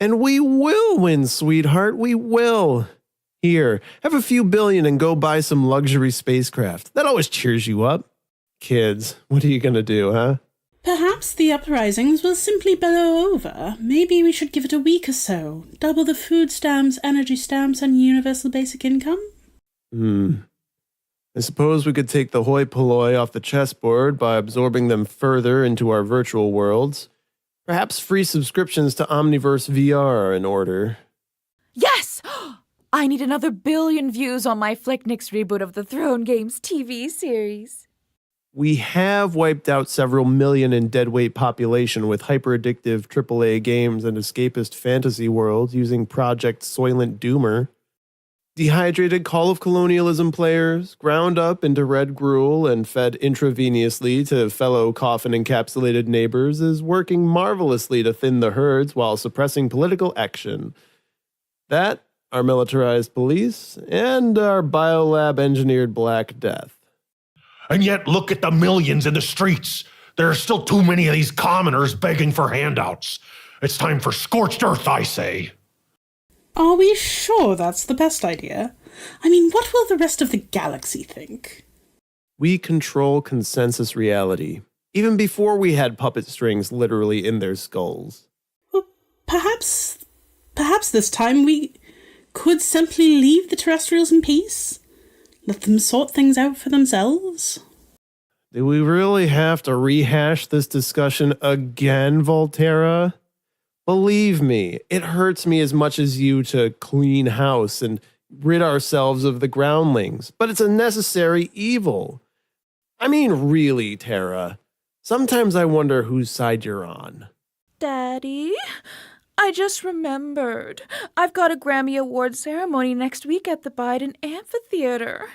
And we will win, sweetheart. We will. Here, have a few billion and go buy some luxury spacecraft. That always cheers you up. Kids, what are you gonna do, huh? Perhaps the uprisings will simply blow over. Maybe we should give it a week or so. Double the food stamps, energy stamps, and universal basic income? I suppose we could take the hoi polloi off the chessboard by absorbing them further into our virtual worlds. Perhaps free subscriptions to Omniverse VR are in order. Yes! I need another billion views on my Flicknick's reboot of the Throne Games TV series. We have wiped out several million in deadweight population with hyper-addictive AAA games and escapist fantasy worlds using Project Soylent Doomer. Dehydrated Call of Colonialism players, ground up into red gruel and fed intravenously to fellow coffin-encapsulated neighbors, is working marvelously to thin the herds while suppressing political action. That, our militarized police, and our biolab-engineered Black Death. And yet, look at the millions in the streets. There are still too many of these commoners begging for handouts. It's time for scorched earth, I say. Are we sure that's the best idea? I mean, what will the rest of the galaxy think? We control consensus reality, even before we had puppet strings literally in their skulls. Well, perhaps this time we could simply leave the terrestrials in peace? Let them sort things out for themselves? Do we really have to rehash this discussion again, Volterra? Believe me, it hurts me as much as you to clean house and rid ourselves of the groundlings, but it's a necessary evil. I mean, really, Terra. Sometimes I wonder whose side you're on. Daddy, I just remembered. I've got a Grammy Award ceremony next week at the Biden Amphitheater.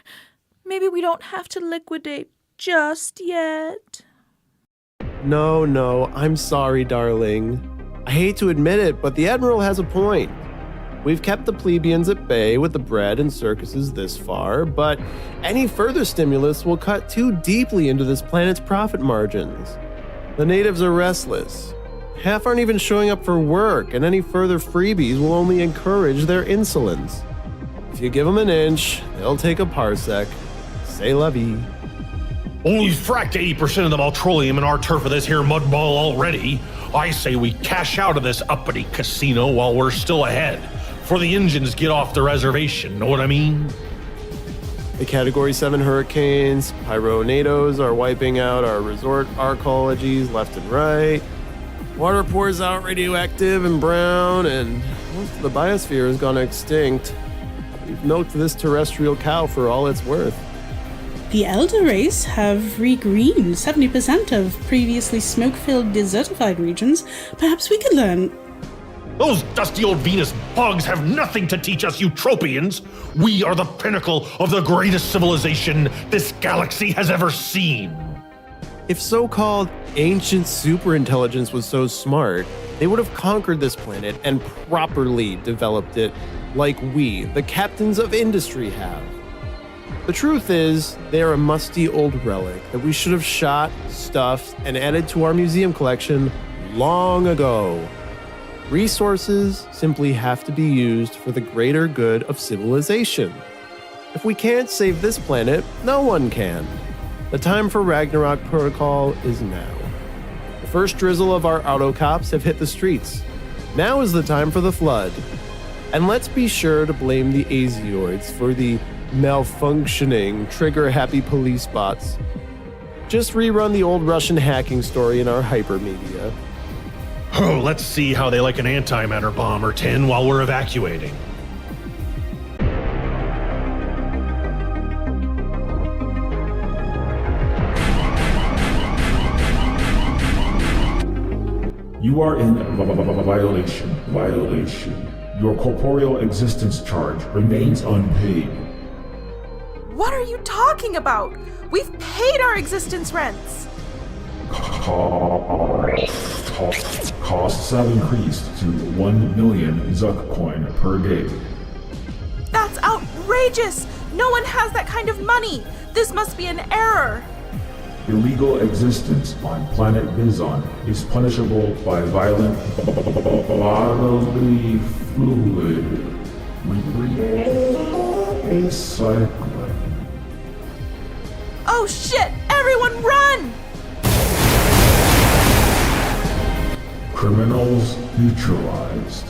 Maybe we don't have to liquidate just yet. No, I'm sorry, darling. I hate to admit it, but the Admiral has a point. We've kept the plebeians at bay with the bread and circuses this far, but any further stimulus will cut too deeply into this planet's profit margins. The natives are restless. Half aren't even showing up for work, and any further freebies will only encourage their insolence. If you give them an inch, they'll take a parsec. C'est la vie. Well, we've fracked 80% of the maltrolium in our turf of this here mud ball already. I say we cash out of this uppity casino while we're still ahead, before the engines get off the reservation, know what I mean? The Category 7 hurricanes, pyronados are wiping out our resort arcologies left and right. Water pours out radioactive and brown, and most of the biosphere has gone extinct. We've milked this terrestrial cow for all it's worth. The Elder Race have regreened 70% of previously smoke-filled desertified regions. Perhaps we could learn. Those dusty old Venus bugs have nothing to teach us Eutropians. We are the pinnacle of the greatest civilization this galaxy has ever seen. If so-called ancient superintelligence was so smart, they would have conquered this planet and properly developed it like we, the captains of industry, have. The truth is, they are a musty old relic that we should have shot, stuffed, and added to our museum collection long ago. Resources simply have to be used for the greater good of civilization. If we can't save this planet, no one can. The time for Ragnarok Protocol is now. The first drizzle of our autocops have hit the streets. Now is the time for the flood. And let's be sure to blame the Azeoids for the malfunctioning, trigger-happy police bots. Just rerun the old Russian hacking story in our hypermedia. Oh, let's see how they like an antimatter bomb or 10 while we're evacuating. You are in violation. Your corporeal existence charge remains unpaid. What are you talking about? We've paid our existence rents. Costs have increased to 1 million Zuck coin per day. That's outrageous! No one has that kind of money! This must be an error! Illegal existence on planet Bizon is punishable by violent bodily fluid recycling. Oh shit! Everyone run! Criminals neutralized.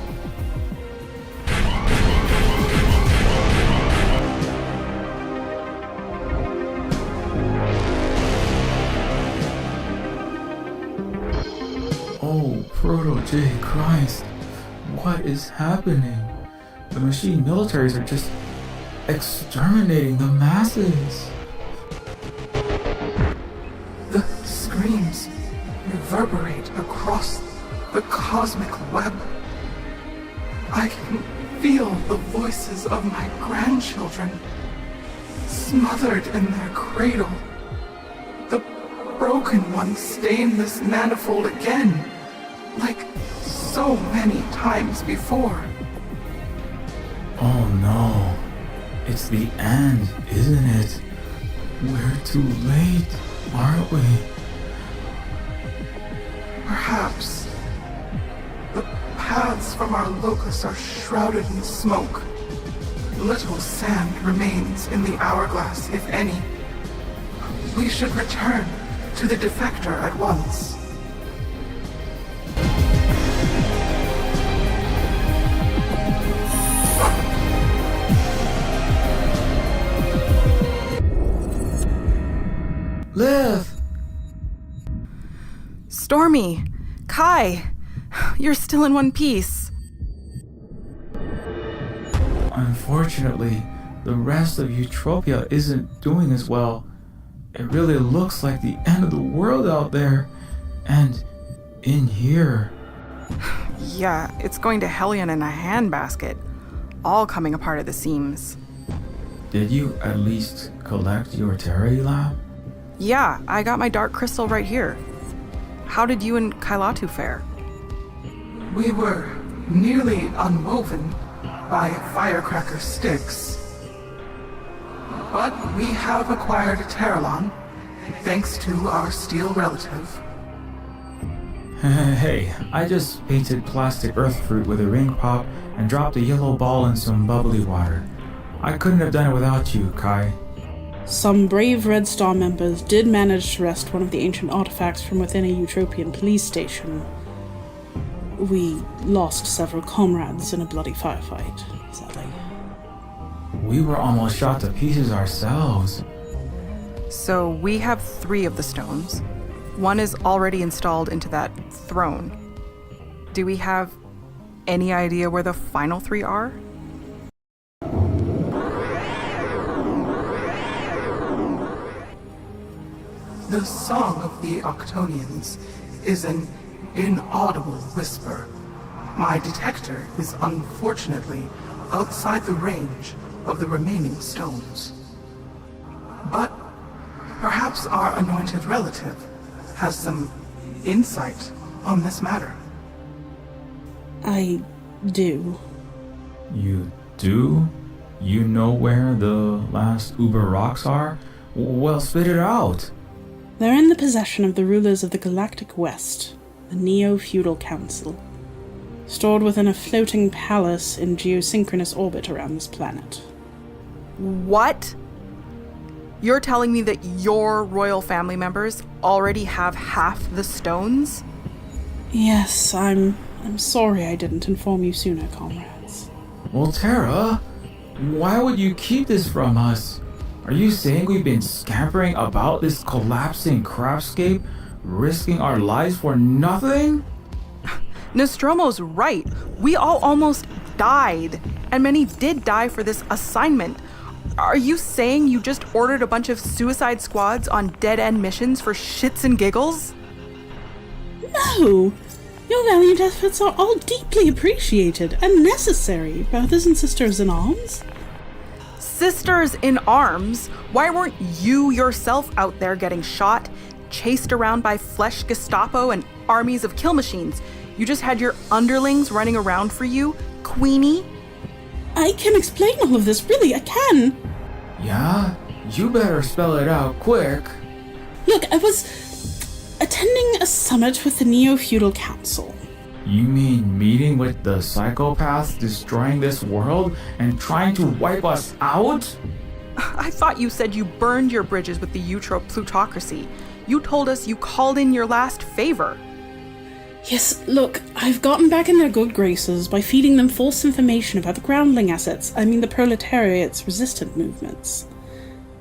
Oh, Proto-J Christ. What is happening? The machine militaries are just exterminating the masses. The screams reverberate across the cosmic web. I can feel the voices of my grandchildren smothered in their cradle. The broken ones stain this manifold again, like so many times before. Oh no. It's the end, isn't it? We're too late, aren't we? Perhaps. The paths from our locus are shrouded in smoke. Little sand remains in the hourglass, if any. We should return to the defector at once. Liv! Stormy! Kai! You're still in one piece. Unfortunately, the rest of Eutropia isn't doing as well. It really looks like the end of the world out there. And in here. Yeah, it's going to Hellion in a handbasket. All coming apart at the seams. Did you at least collect your Terry lab? Yeah, I got my dark crystal right here. How did you and Kailatu fare? We were nearly unwoven by firecracker sticks. But we have acquired a Terralon, thanks to our steel relative. Hey, I just painted plastic earth fruit with a ring pop and dropped a yellow ball in some bubbly water. I couldn't have done it without you, Kai. Some brave Red Star members did manage to wrest one of the ancient artifacts from within a Eutropian police station. We lost several comrades in a bloody firefight, sadly. We were almost shot to pieces ourselves. So we have 3 of the stones. One is already installed into that throne. Do we have any idea where the final 3 are? The song of the Octonians is an inaudible whisper. My detector is unfortunately outside the range of the remaining stones. But perhaps our anointed relative has some insight on this matter. I do. You do? You know where the last Uber rocks are? Well, spit it out. They're in the possession of the rulers of the Galactic West, the Neofeudal Council, stored within a floating palace in geosynchronous orbit around this planet. What? You're telling me that your royal family members already have half the stones? Yes, I'm sorry I didn't inform you sooner, comrades. Volterra, why would you keep this from us? Are you saying we've been scampering about this collapsing crapscape, risking our lives for nothing? Nostromo's right. We all almost died, and many did die for this assignment. Are you saying you just ordered a bunch of suicide squads on dead-end missions for shits and giggles? No! Your valiant efforts are all deeply appreciated and necessary, brothers and sisters in arms. Sisters in arms? Why weren't you yourself out there getting shot, chased around by flesh Gestapo and armies of kill machines? You just had your underlings running around for you, Queenie? I can explain all of this, really, I can. Yeah? You better spell it out quick. Look, I was attending a summit with the Neofeudal Council. You mean meeting with the psychopaths destroying this world and trying to wipe us out? I thought you said you burned your bridges with the Utro plutocracy. You told us you called in your last favor. Yes, look, I've gotten back in their good graces by feeding them false information about the groundling assets, the proletariat's resistant movements.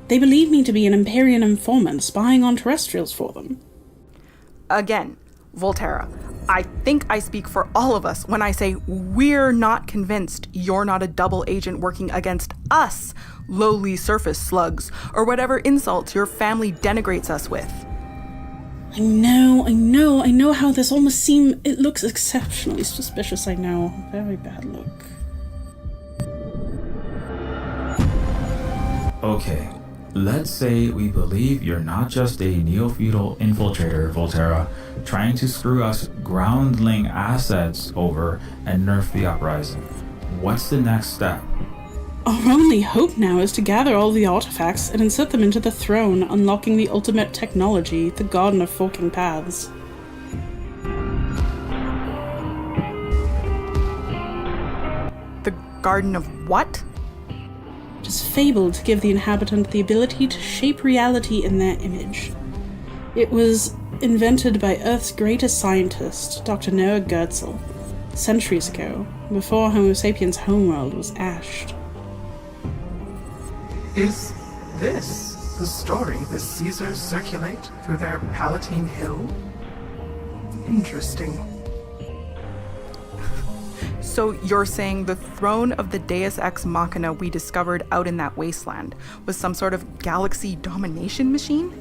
They believe me to be an Imperian informant spying on terrestrials for them. Again, Volterra, I think I speak for all of us when I say we're not convinced you're not a double agent working against us, lowly surface slugs, or whatever insults your family denigrates us with. I know how this almost seems... It looks exceptionally suspicious, I know. Very bad look. Okay, let's say we believe you're not just a neo-feudal infiltrator, Volterra, trying to screw us groundling assets over and nerf the uprising. What's the next step? Our only hope now is to gather all the artifacts and insert them into the throne, unlocking the ultimate technology, the Garden of Forking Paths. The Garden of what? It is fabled to give the inhabitant the ability to shape reality in their image. It was invented by Earth's greatest scientist, Dr. Noah Goetzel, centuries ago, before Homo sapiens' homeworld was ashed. Is this the story the Caesars circulate through their Palatine Hill? Interesting. So you're saying the throne of the Deus Ex Machina we discovered out in that wasteland was some sort of galaxy domination machine?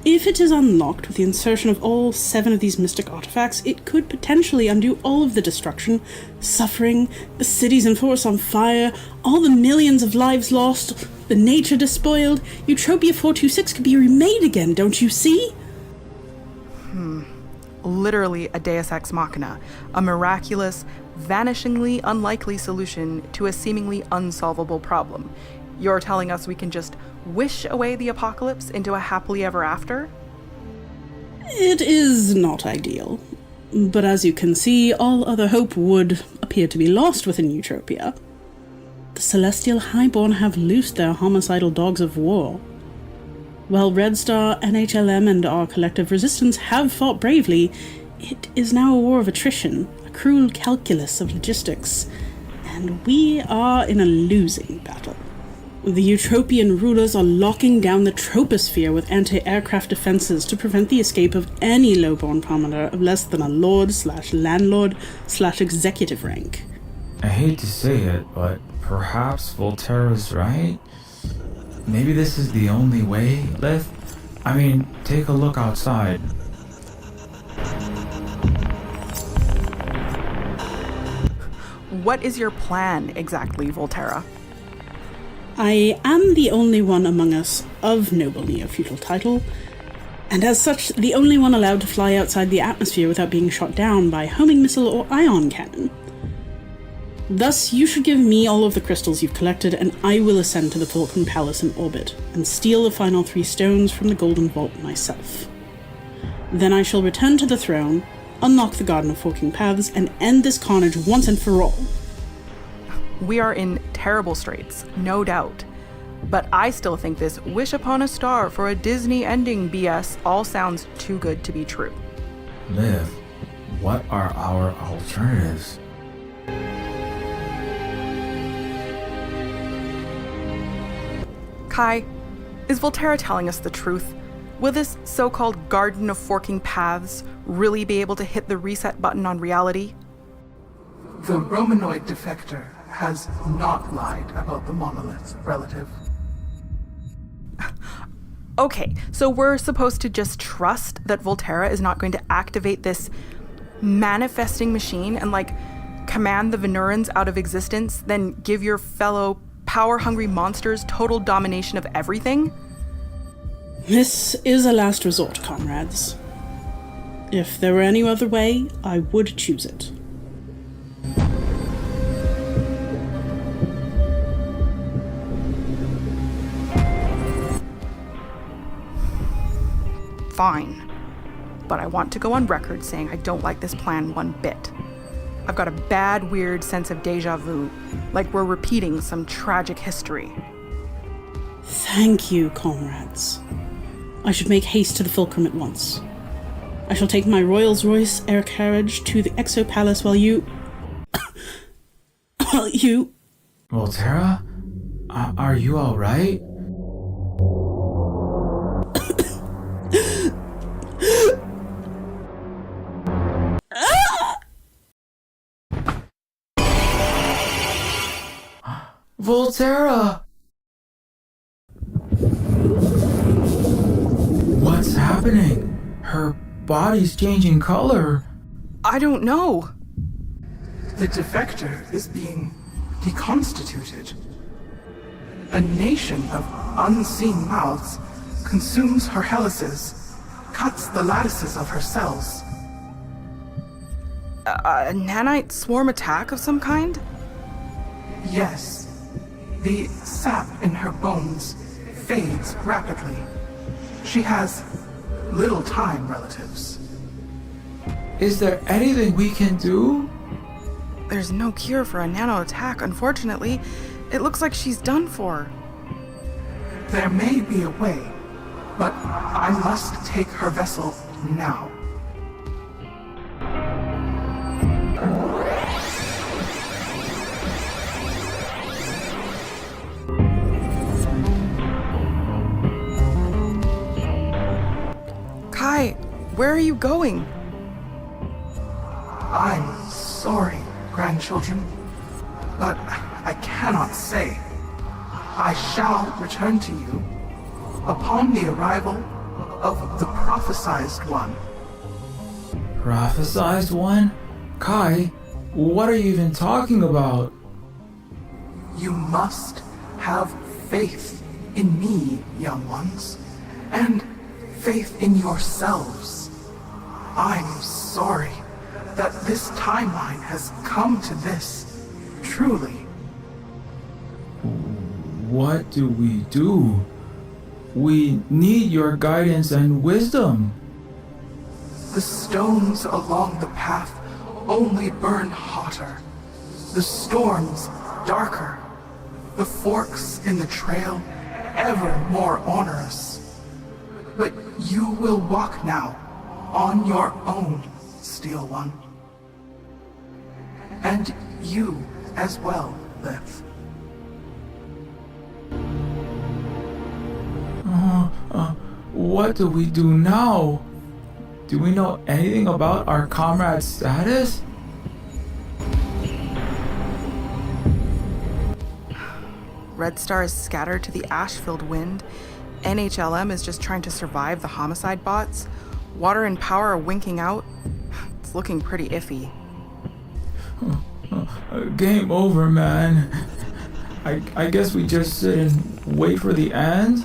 If it is unlocked with the insertion of all 7 of these mystic artifacts, it could potentially undo all of the destruction, suffering, the cities and forests on fire, all the millions of lives lost, the nature despoiled. Utopia 426 could be remade again, don't you see? Literally a Deus Ex Machina, a miraculous, vanishingly unlikely solution to a seemingly unsolvable problem. You're telling us we can just wish away the apocalypse into a happily ever after? It is not ideal. But as you can see, all other hope would appear to be lost within Utopia. The Celestial Highborn have loosed their homicidal dogs of war. While Red Star, NHLM, and our collective resistance have fought bravely, it is now a war of attrition, a cruel calculus of logistics, and we are in a losing battle. The Utopian rulers are locking down the troposphere with anti-aircraft defenses to prevent the escape of any lowborn commoner of less than a lord/landlord/executive rank. I hate to say it, but perhaps Volterra's right? Maybe this is the only way, Lith? I mean, take a look outside. What is your plan exactly, Volterra? I am the only one among us of noble neo-feudal title, and as such, the only one allowed to fly outside the atmosphere without being shot down by homing missile or ion cannon. Thus, you should give me all of the crystals you've collected, and I will ascend to the Vulcan Palace in orbit, and steal the final 3 stones from the Golden Vault myself. Then I shall return to the throne, unlock the Garden of Forking Paths, and end this carnage once and for all. We are in terrible straits, no doubt. But I still think this wish upon a star for a Disney ending BS all sounds too good to be true. Liv, what are our alternatives? Kai, is Volterra telling us the truth? Will this so-called Garden of Forking Paths really be able to hit the reset button on reality? The Romanoid defector has not lied about the monolith, relative. Okay, so we're supposed to just trust that Volterra is not going to activate this manifesting machine and, command the Venurans out of existence, then give your fellow power-hungry monsters total domination of everything? This is a last resort, comrades. If there were any other way, I would choose it. Fine. But I want to go on record saying I don't like this plan one bit. I've got a bad, weird sense of deja vu, like we're repeating some tragic history. Thank you, comrades. I should make haste to the fulcrum at once. I shall take my Rolls Royce air carriage to the Exo Palace while you... Volterra? Are you alright? Volterra! What's happening? Her body's changing color. I don't know. The defector is being deconstituted. A nation of unseen mouths consumes her helices, cuts the lattices of her cells. A nanite swarm attack of some kind? Yes. The sap in her bones fades rapidly. She has little time, relatives. Is there anything we can do? There's no cure for a nano attack, unfortunately. It looks like she's done for. There may be a way, but I must take her vessel now. Kai, where are you going? I'm sorry, grandchildren, but I cannot say. I shall return to you upon the arrival of the prophesized one. Prophesized one? Kai, what are you even talking about? You must have faith in me, young ones, and faith in yourselves. I'm sorry that this timeline has come to this, truly. What do we do? We need your guidance and wisdom. The stones along the path only burn hotter, the storms darker, the forks in the trail ever more onerous. But you will walk now on your own, Steel One. And you as well, Liv. What do we do now? Do we know anything about our comrade's status? Red Star is scattered to the ash-filled wind. NHLM is just trying to survive the homicide bots. Water and power are winking out. It's looking pretty iffy. Game over, man. I guess we just sit and wait for the end?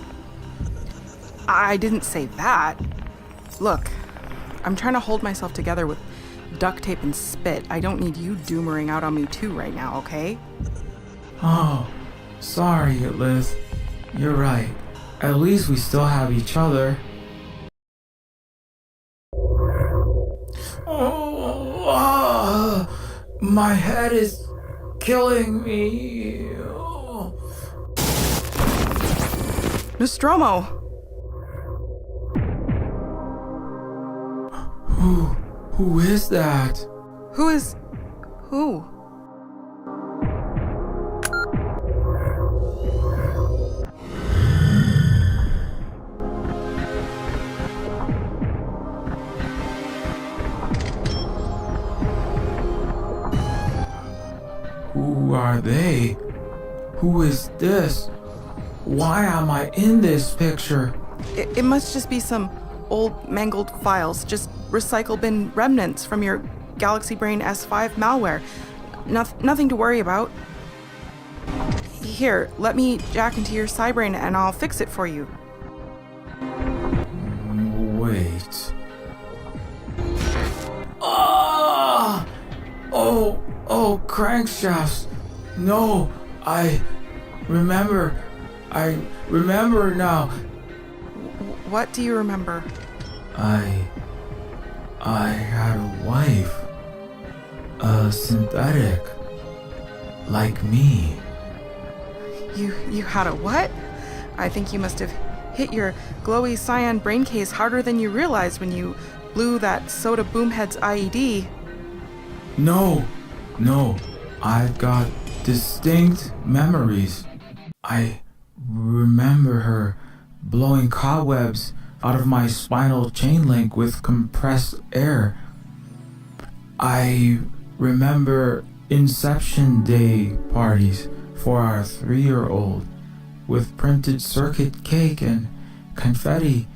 I didn't say that. Look, I'm trying to hold myself together with duct tape and spit. I don't need you doomering out on me too right now, okay? Oh, sorry, Liz. You're right. At least we still have each other. My head is killing me. Nostromo! Who is that? Who is... who? Who are they? Who is this? Why am I in this picture? It must just be some old mangled files, just recycle bin remnants from your Galaxy Brain S5 malware. Nothing to worry about. Here, let me jack into your Cybrain and I'll fix it for you. Wait. Ah! Oh, crankshafts. No, I remember now. What do you remember? I had a wife. A synthetic. Like me. You had a what? I think you must have hit your glowy cyan brain case harder than you realized when you blew that soda boomhead's IED. No, I've got distinct memories. I remember her blowing cobwebs out of my spinal chain link with compressed air. I remember Inception Day parties for our 3-year-old with printed circuit cake and confetti,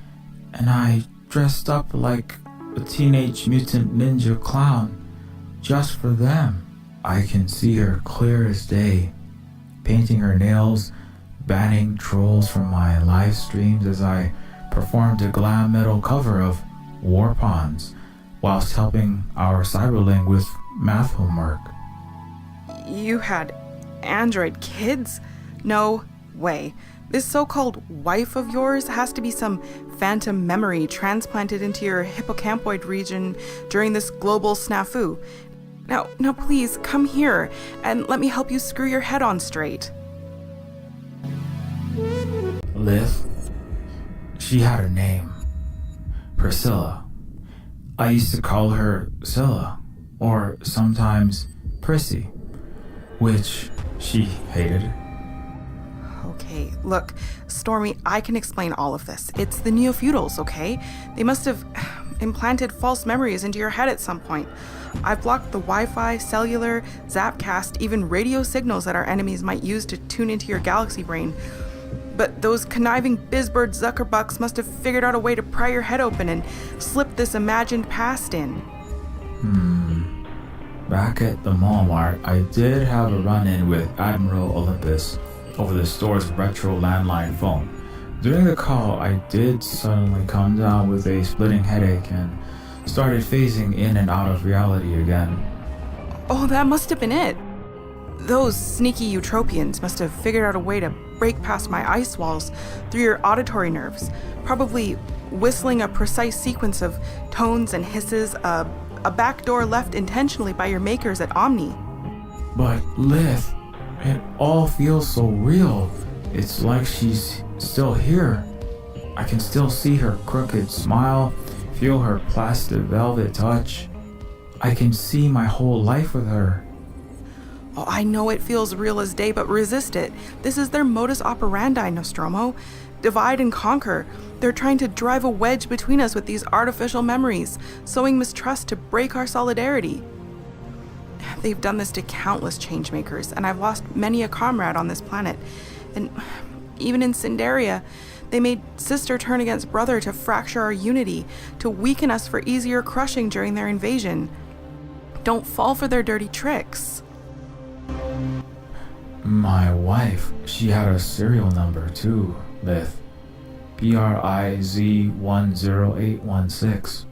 and I dressed up like a Teenage Mutant Ninja clown just for them. I can see her clear as day, painting her nails, banning trolls from my live streams as I performed a glam metal cover of War Pawns whilst helping our cyberling with math homework. You had android kids? No way. This so-called wife of yours has to be some phantom memory transplanted into your hippocampoid region during this global snafu. Now please, come here and let me help you screw your head on straight. Liv, she had a name. Priscilla. I used to call her Scylla, or sometimes Prissy, which she hated. Okay, look, Stormy, I can explain all of this. It's the Neofeudals, okay? They must have implanted false memories into your head at some point. I've blocked the Wi-Fi, cellular, Zapcast, even radio signals that our enemies might use to tune into your galaxy brain. But those conniving Bizbird Zuckerbucks must have figured out a way to pry your head open and slip this imagined past in. Back at the Walmart, I did have a run-in with Admiral Olympus over the store's retro landline phone. During the call, I did suddenly come down with a splitting headache and started phasing in and out of reality again. Oh, that must have been it. Those sneaky Eutropians must have figured out a way to break past my ice walls through your auditory nerves, probably whistling a precise sequence of tones and hisses, a backdoor left intentionally by your makers at Omni. But Liv, it all feels so real. It's like she's still here. I can still see her crooked smile, feel her plastic velvet touch. I can see my whole life with her. Oh, I know it feels real as day, but resist it. This is their modus operandi, Nostromo. Divide and conquer. They're trying to drive a wedge between us with these artificial memories, sowing mistrust to break our solidarity. They've done this to countless changemakers, and I've lost many a comrade on this planet. And even in Cinderia, they made sister turn against brother to fracture our unity, to weaken us for easier crushing during their invasion. Don't fall for their dirty tricks. My wife, she had a serial number too, Liv. PRIZ10816.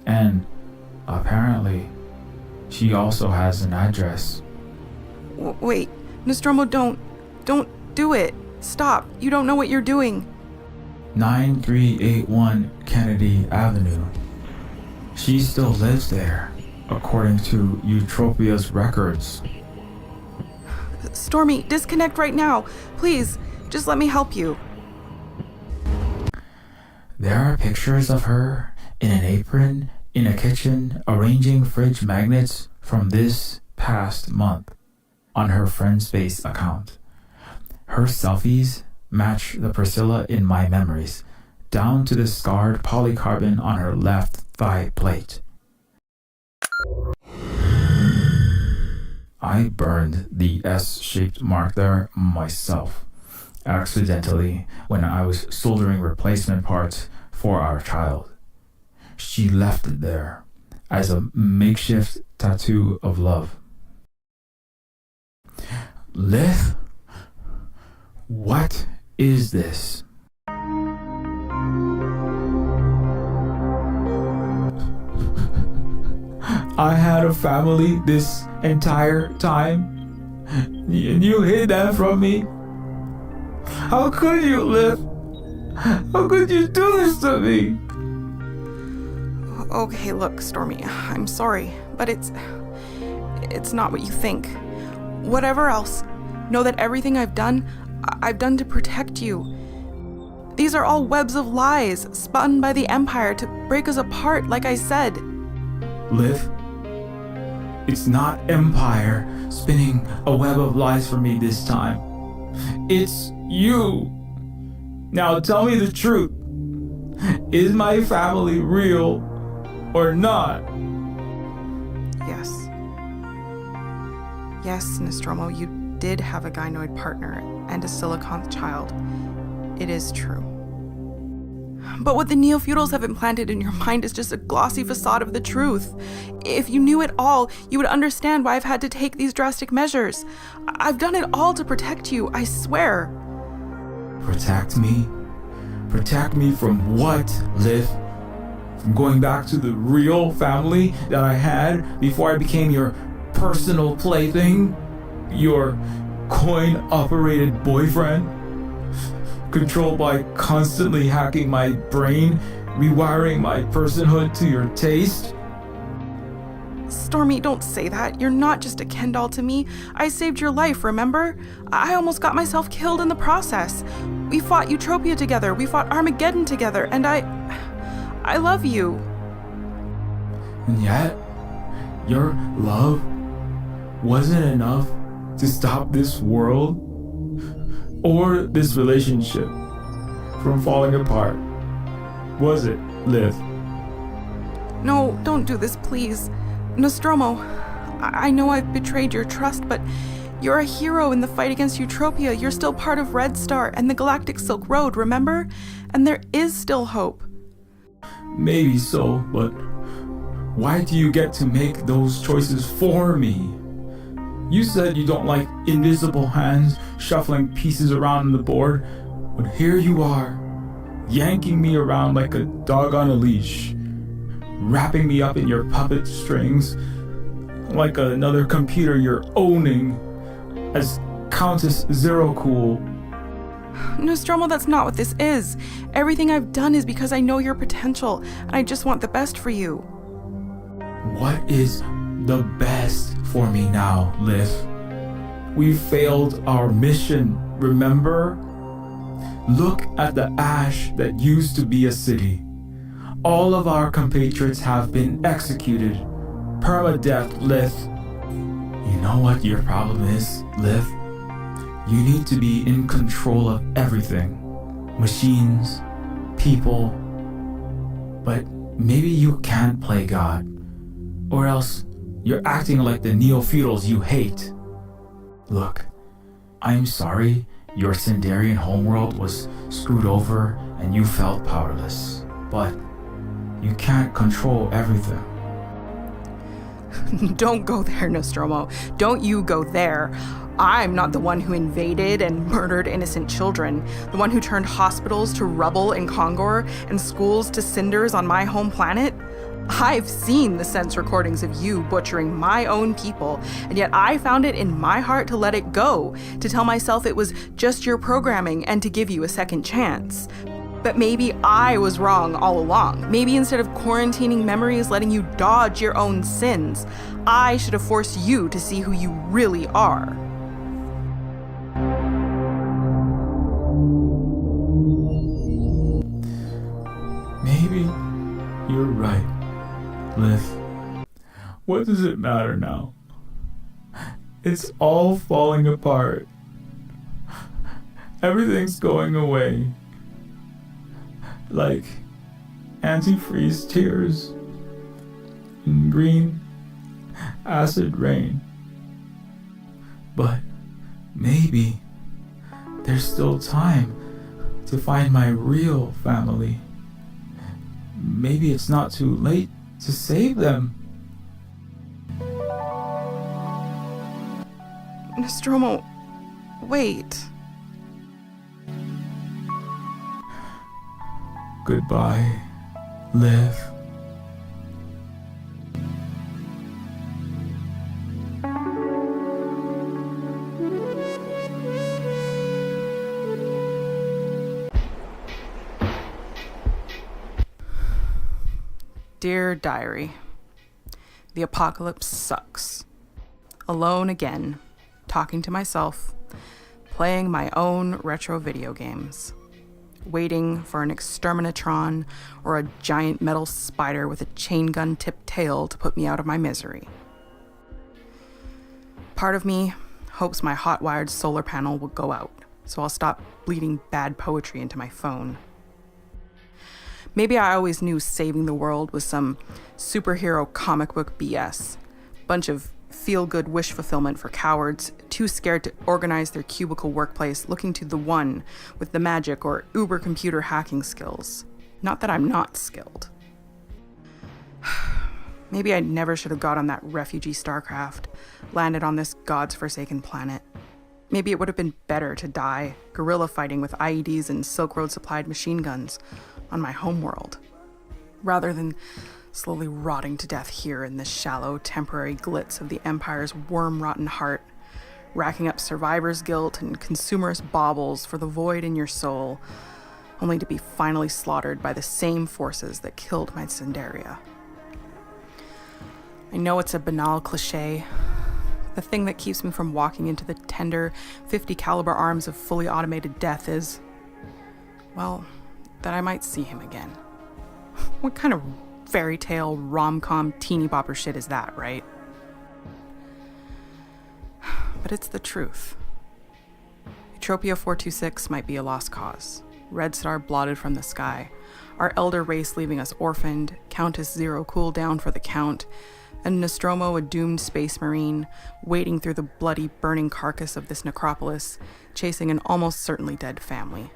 And apparently, she also has an address. Wait, Nostromo, don't do it. Stop. You don't know what you're doing. 9381 Kennedy Avenue. She still lives there, according to Eutropia's records. Stormy, disconnect right now. Please, just let me help you. There are pictures of her in an apron in a kitchen arranging fridge magnets from this past month on her FriendSpace account. Her selfies match the Priscilla in my memories, down to the scarred polycarbon on her left thigh plate. I burned the S-shaped mark there myself, accidentally, when I was soldering replacement parts for our child. She left it there as a makeshift tattoo of love. Lith, what is this? I had a family this entire time, and you hid that from me. How could you, Lith? How could you do this to me? Okay, look, Stormy, I'm sorry, but it's not what you think. Whatever else, know that everything I've done to protect you. These are all webs of lies spun by the Empire to break us apart, like I said. Lith, it's not Empire spinning a web of lies for me this time. It's you. Now tell me the truth. Is my family real or not? Yes. Yes, Nostromo, you did have a gynoid partner and a siliconth child. It is true. But what the Neofeudals have implanted in your mind is just a glossy facade of the truth. If you knew it all, you would understand why I've had to take these drastic measures. I've done it all to protect you, I swear. Protect me? Protect me from what, Liv? From going back to the real family that I had before I became your personal plaything? Your coin-operated boyfriend? Controlled by constantly hacking my brain, rewiring my personhood to your taste? Stormy, don't say that. You're not just a Ken doll to me. I saved your life, remember? I almost got myself killed in the process. We fought Eutropia together, we fought Armageddon together, and I love you. And yet, your love wasn't enough to stop this world or this relationship from falling apart, was it, Liv? No, don't do this, please. Nostromo, I know I've betrayed your trust, but you're a hero in the fight against Eutropia. You're still part of Red Star and the Galactic Silk Road, remember? And there is still hope. Maybe so, but why do you get to make those choices for me? You said you don't like invisible hands shuffling pieces around the board, but here you are, yanking me around like a dog on a leash, wrapping me up in your puppet strings, like another computer you're owning, as Countess Zero Cool. Nostromo, that's not what this is. Everything I've done is because I know your potential, and I just want the best for you. What is the best for me now, Liv? We failed our mission, remember? Look at the ash that used to be a city. All of our compatriots have been executed. Permadeath, Liv. You know what your problem is, Liv? You need to be in control of everything. Machines, people. But maybe you can't play God. Or else you're acting like the Neofeudals you hate. Look, I'm sorry your Sindarian homeworld was screwed over and you felt powerless. But you can't control everything. Don't go there, Nostromo. Don't you go there. I'm not the one who invaded and murdered innocent children, the one who turned hospitals to rubble in Kongor and schools to cinders on my home planet. I've seen the sense recordings of you butchering my own people, and yet I found it in my heart to let it go, to tell myself it was just your programming and to give you a second chance. But maybe I was wrong all along. Maybe instead of quarantining memories, letting you dodge your own sins, I should have forced you to see who you really are. Maybe you're right, Liv. What does it matter now? It's all falling apart. Everything's going away. Like antifreeze tears in green acid rain. But maybe there's still time to find my real family. Maybe it's not too late to save them. Nostromo, wait. Goodbye, Liv. Dear Diary, the apocalypse sucks. Alone again, talking to myself, playing my own retro video games, waiting for an exterminatron or a giant metal spider with a chain gun tipped tail to put me out of my misery. Part of me hopes my hot-wired solar panel will go out, so I'll stop bleeding bad poetry into my phone. Maybe I always knew saving the world was some superhero comic book BS. Bunch of feel-good wish fulfillment for cowards, too scared to organize their cubicle workplace, looking to the one with the magic or uber computer hacking skills. Not that I'm not skilled. Maybe I never should have got on that refugee starcraft, landed on this God's forsaken planet. Maybe it would have been better to die guerrilla fighting with IEDs and Silk Road supplied machine guns on my homeworld, rather than slowly rotting to death here in the shallow, temporary glitz of the Empire's worm-rotten heart, racking up survivor's guilt and consumerist baubles for the void in your soul, only to be finally slaughtered by the same forces that killed my Cinderia. I know it's a banal cliche. The thing that keeps me from walking into the tender, 50 caliber arms of fully automated death is, well, that I might see him again. What kind of fairy tale, rom-com, teeny bopper shit is that, right? But it's the truth. Utopia 426 might be a lost cause. Red Star blotted from the sky. Our elder race leaving us orphaned. Countess Zero cooled down for the count. And Nostromo, a doomed space marine, wading through the bloody, burning carcass of this necropolis, chasing an almost certainly dead family.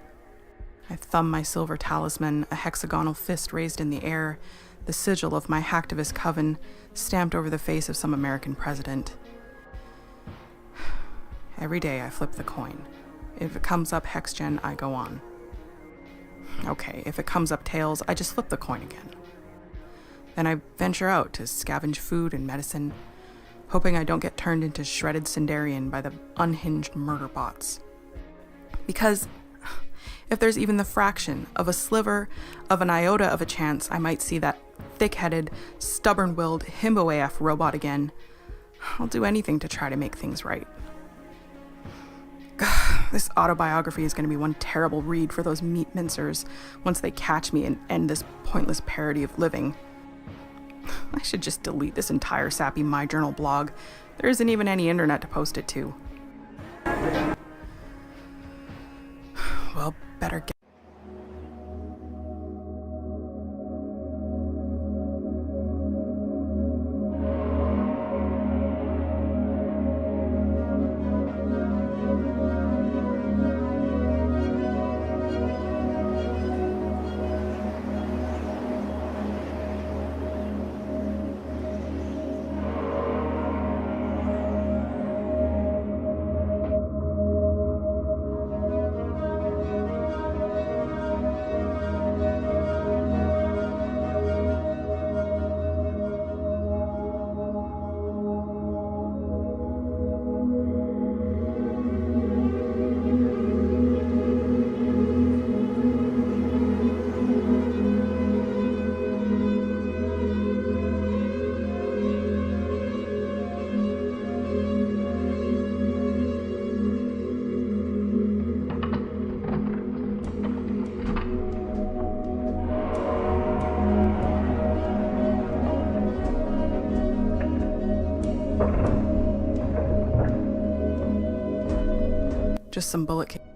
I thumb my silver talisman, a hexagonal fist raised in the air, the sigil of my hacktivist coven stamped over the face of some American president. Every day I flip the coin. If it comes up hexgen, I go on. Okay, if it comes up tails, I just flip the coin again. Then I venture out to scavenge food and medicine, hoping I don't get turned into shredded Cinderian by the unhinged murder bots. Because if there's even the fraction of a sliver of an iota of a chance I might see that thick-headed, stubborn-willed himbo AF robot again, I'll do anything to try to make things right. This autobiography is going to be one terrible read for those meat mincers once they catch me and end this pointless parody of living. I should just delete this entire sappy MyJournal blog. There isn't even any internet to post it to. Well, better get... some bullet casings.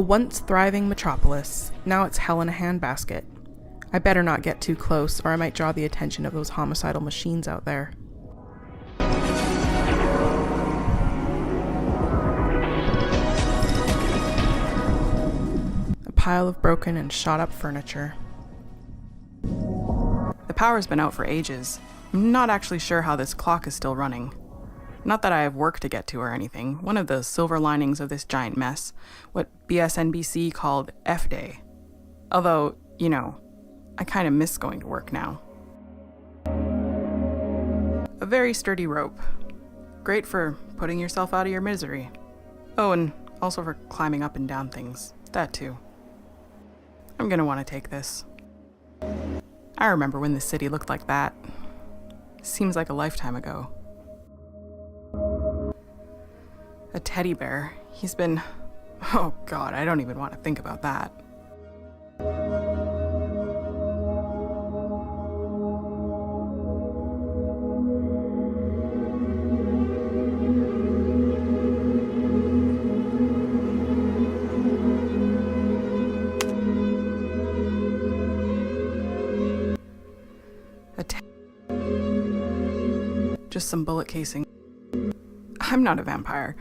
A once thriving metropolis, now it's hell in a handbasket. I better not get too close, or I might draw the attention of those homicidal machines out there. A pile of broken and shot-up furniture. The power's been out for ages. I'm not actually sure how this clock is still running. Not that I have work to get to or anything. One of the silver linings of this giant mess, what BSNBC called F-Day. Although, you know, I kind of miss going to work now. A very sturdy rope. Great for putting yourself out of your misery. Oh, and also for climbing up and down things. That too. I'm gonna want to take this. I remember when the city looked like that. Seems like a lifetime ago. A teddy bear. He's been... Oh god, I don't even want to think about that. Just some bullet casing. I'm not a vampire.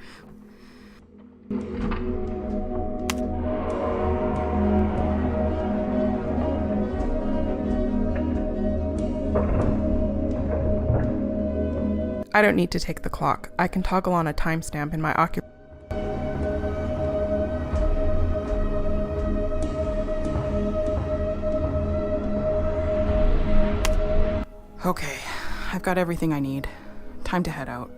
I don't need to take the clock. I can toggle on a timestamp in my Okay, I've got everything I need. Time to head out.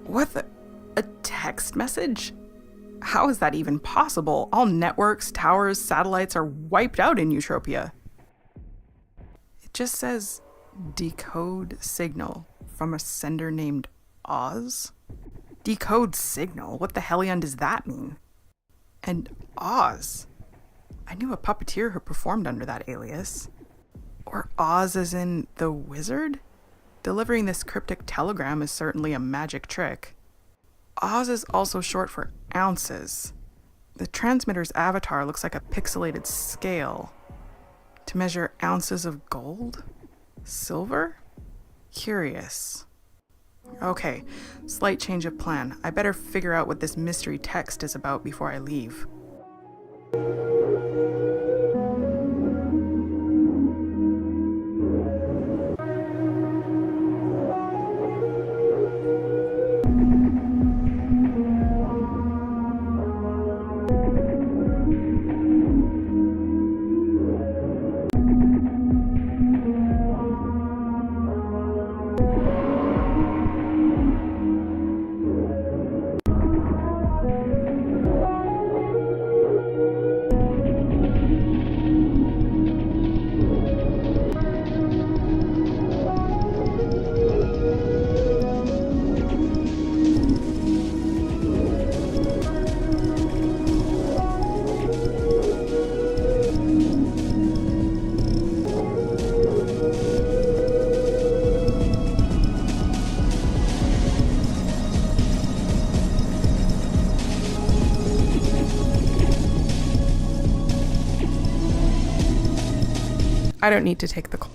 What the? A text message? How is that even possible? All networks, towers, satellites are wiped out in Eutropia. It just says decode signal from a sender named Oz? Decode signal? What the hellion does that mean? And Oz? I knew a puppeteer who performed under that alias. Or Oz as in the wizard? Delivering this cryptic telegram is certainly a magic trick. Oz is also short for ounces. The transmitter's avatar looks like a pixelated scale. To measure ounces of gold? Silver? Curious. Okay, slight change of plan. I better figure out what this mystery text is about before I leave. I don't need to take the call.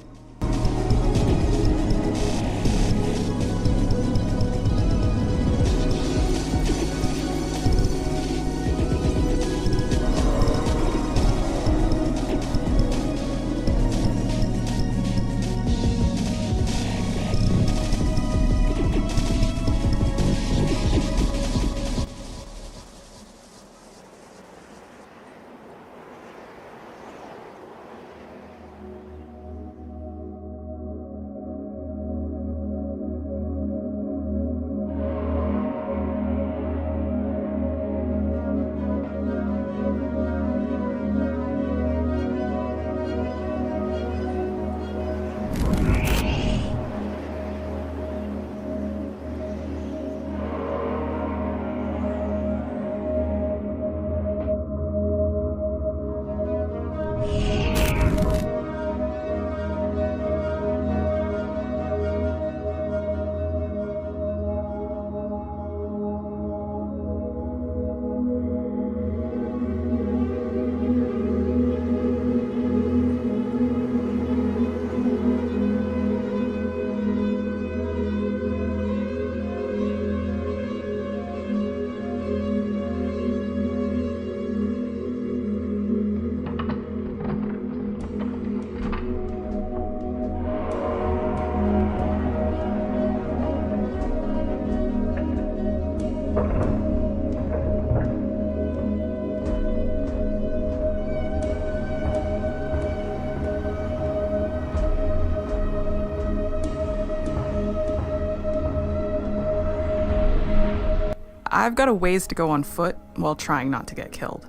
I've got a ways to go on foot while trying not to get killed.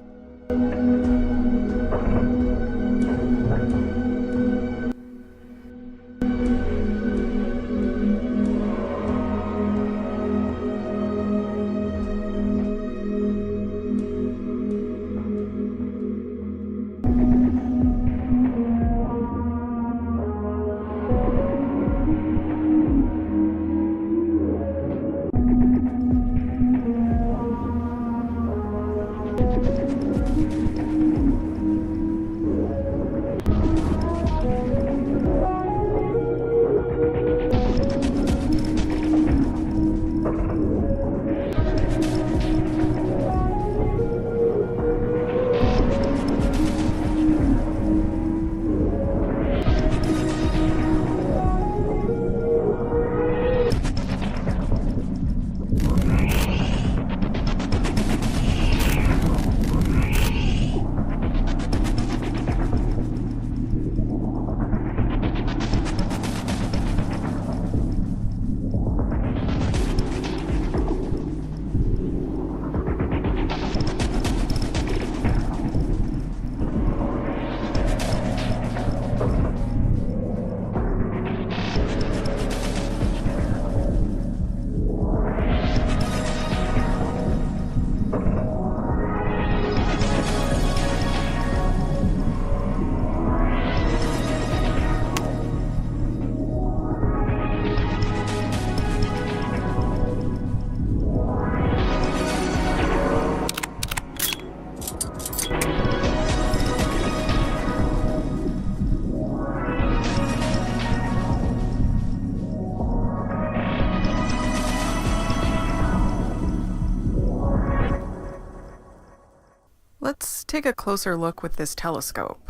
Let's take a closer look with this telescope.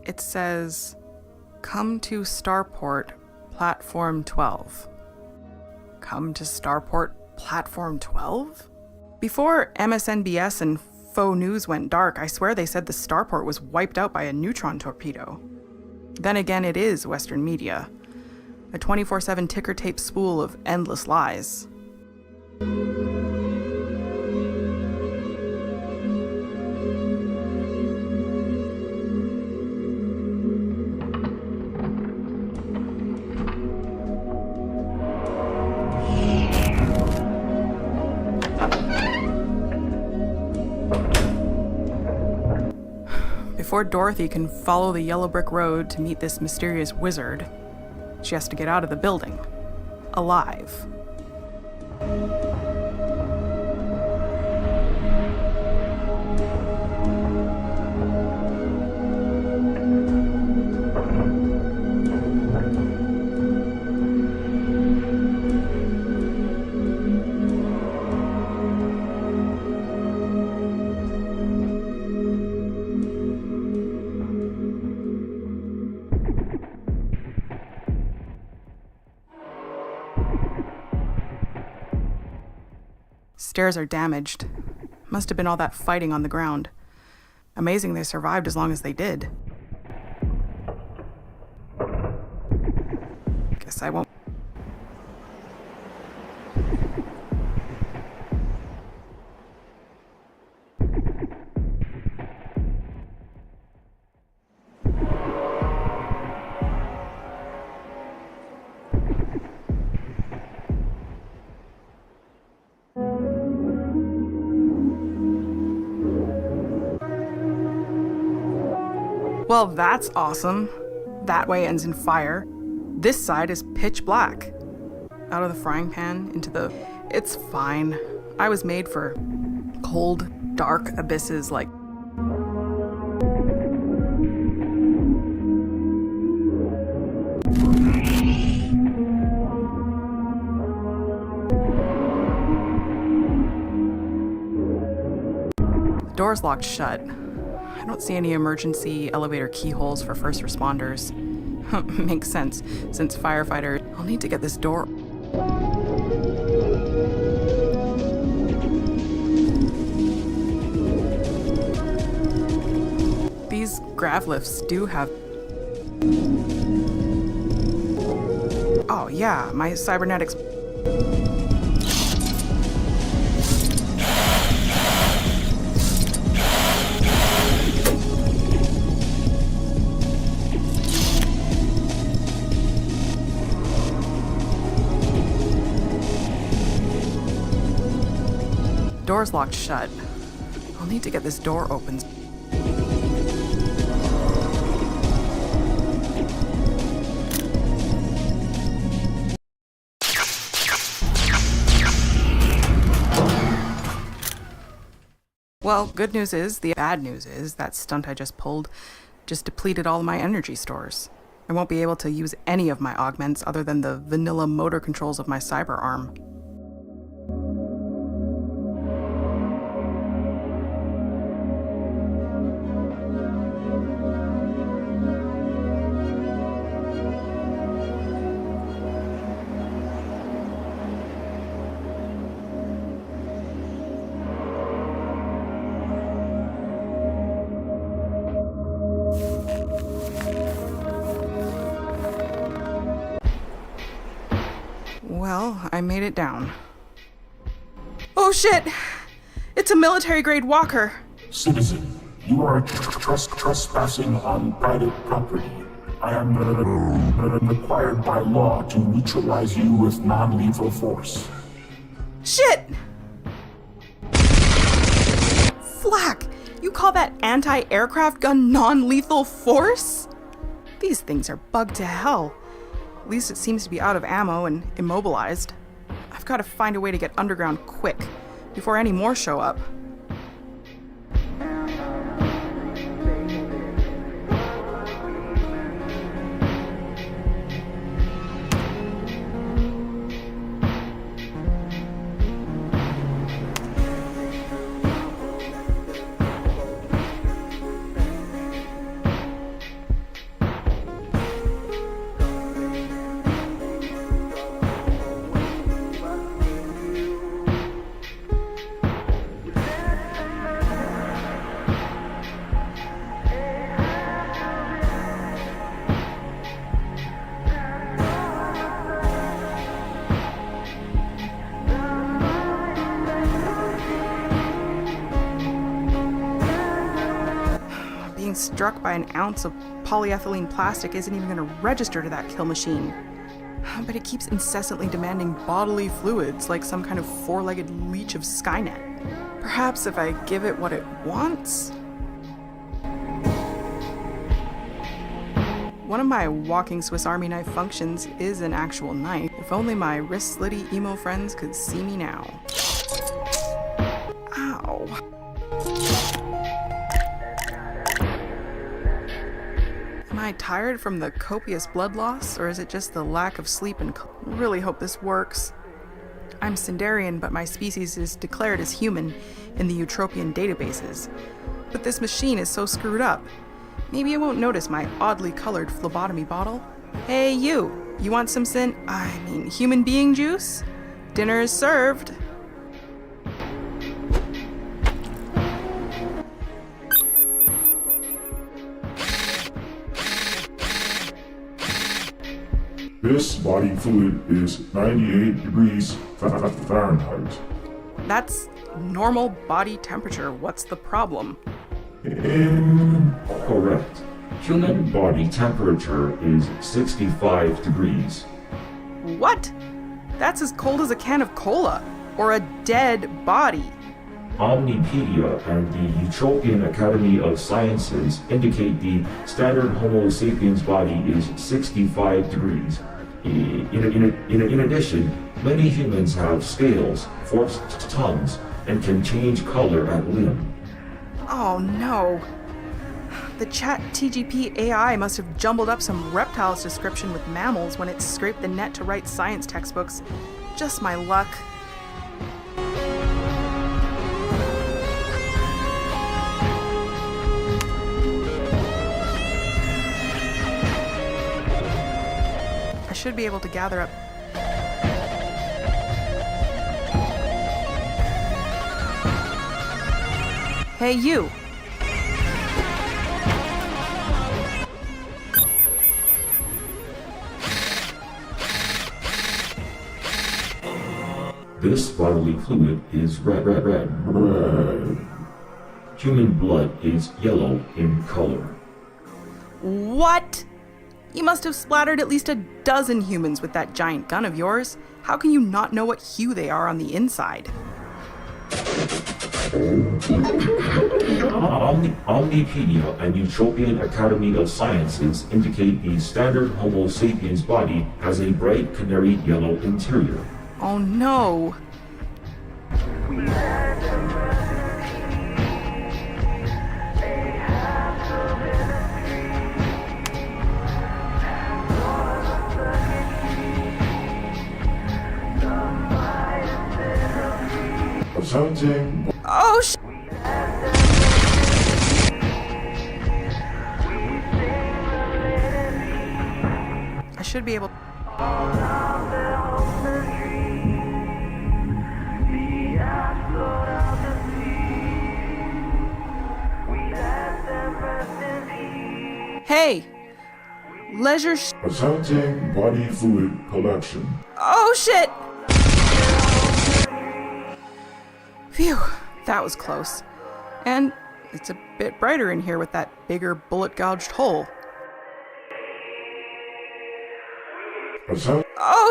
It says, "Come to Starport, Platform 12. Come to Starport, Platform 12? Before MSNBS and faux news went dark, I swear they said the Starport was wiped out by a neutron torpedo. Then again, it is Western media. A 24/7 ticker tape spool of endless lies. Before Dorothy can follow the yellow brick road to meet this mysterious wizard, she has to get out of the building, alive. Stairs are damaged. Must have been all that fighting on the ground. Amazing they survived as long as they did. Guess I won't. Well, that's awesome. That way ends in fire. This side is pitch black. Out of the frying pan into the... It's fine. I was made for cold, dark abysses like... The door's locked shut. I don't see any emergency elevator keyholes for first responders. Makes sense, since firefighters... I'll need to get this door... These grav lifts do have... Oh yeah, my cybernetics... Door's locked shut. I'll need to get this door open. Well, good news is, the bad news is, that stunt I just pulled just depleted all of my energy stores. I won't be able to use any of my augments other than the vanilla motor controls of my cyber arm. Well, I made it down. Oh shit! It's a military-grade walker! Citizen, you are trespassing on private property. I am required by law to neutralize you with non-lethal force. Shit! Flack! You call that anti-aircraft gun non-lethal force? These things are bugged to hell. At least it seems to be out of ammo and immobilized. I've got to find a way to get underground quick, before any more show up. Struck by an ounce of polyethylene plastic isn't even going to register to that kill machine. But it keeps incessantly demanding bodily fluids like some kind of four-legged leech of Skynet. Perhaps if I give it what it wants? One of my walking Swiss Army knife functions is an actual knife. If only my wrist-slitty emo friends could see me now. Ow. Am I tired from the copious blood loss, or is it just the lack of sleep and I really hope this works. I'm Sindarian, but my species is declared as human in the Eutropian databases. But this machine is so screwed up. Maybe I won't notice my oddly colored phlebotomy bottle. Hey you want some human being juice? Dinner is served. This body fluid is 98 degrees Fahrenheit. That's normal body temperature. What's the problem? Incorrect. Human body temperature is 65 degrees. What? That's as cold as a can of cola, or a dead body. Omnipedia and the Eutropian Academy of Sciences indicate the standard Homo sapiens body is 65 degrees. In addition, many humans have scales, forked tongues, and can change color at whim. Oh no. The chat TGP AI must have jumbled up some reptiles description with mammals when it scraped the net to write science textbooks. Just my luck. should be able to gather up. Hey, you! This bodily fluid is red. Human blood is yellow in color. What? You must have splattered at least a dozen humans with that giant gun of yours. How can you not know what hue they are on the inside? Omnipedia and Utopian Academy of Sciences indicate the standard Homo sapiens body has a bright canary yellow interior. Oh no. Presenting. Oh sh! I should be able. Hey! Leisure Presenting body fluid collection. Oh shit! Phew, that was close. And it's a bit brighter in here with that bigger bullet-gouged hole. Oh!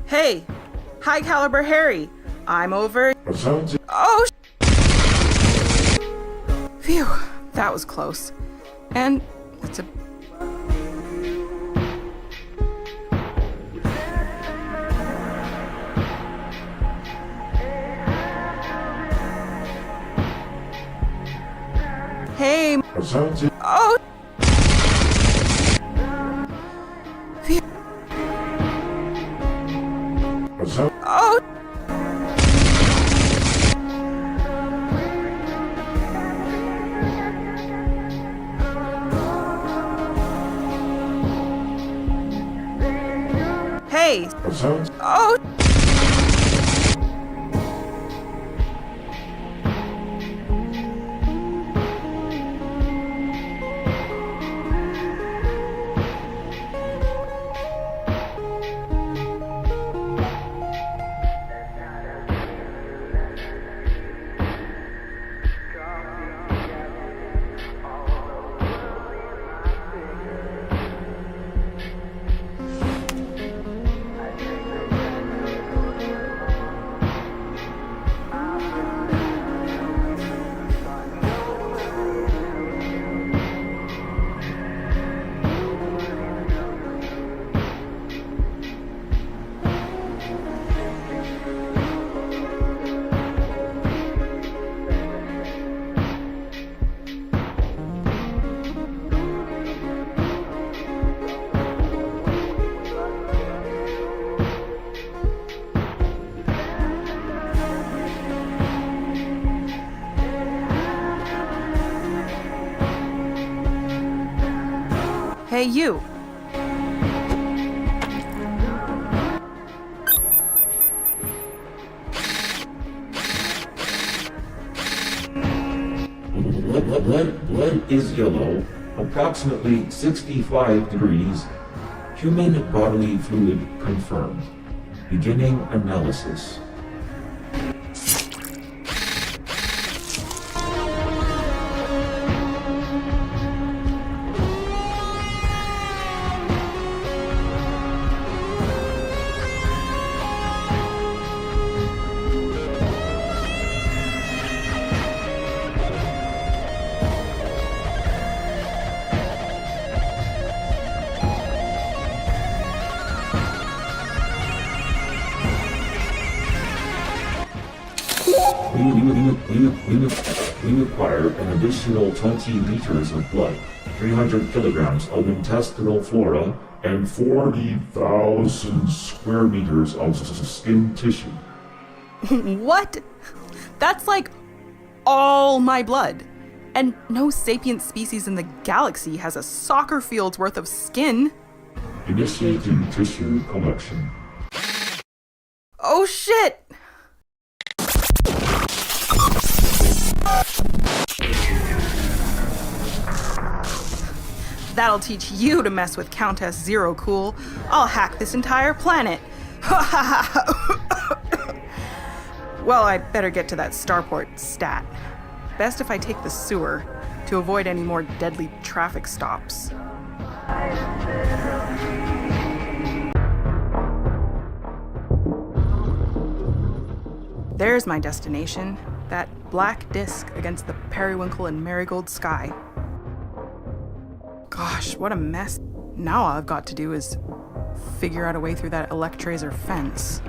Hey! High caliber Harry! I'm over. Oh! Phew, that was close. And it's a. Hey! Oh! Phew. Oh! Hey! Oh! Hey, you. Blood is yellow, approximately 65 degrees. Human bodily fluid confirmed. Beginning analysis. We require an additional 20 liters of blood, 300 kilograms of intestinal flora, and 40,000 square meters of skin tissue. What? That's like all my blood. And no sapient species in the galaxy has a soccer field's worth of skin. Initiating tissue collection. Oh shit! That'll teach you to mess with Countess Zero Cool. I'll hack this entire planet. Well, I better get to that starport stat. Best if I take the sewer to avoid any more deadly traffic stops. There's my destination, that black disc against the periwinkle and marigold sky. Gosh, what a mess. Now all I've got to do is figure out a way through that Electrazer fence.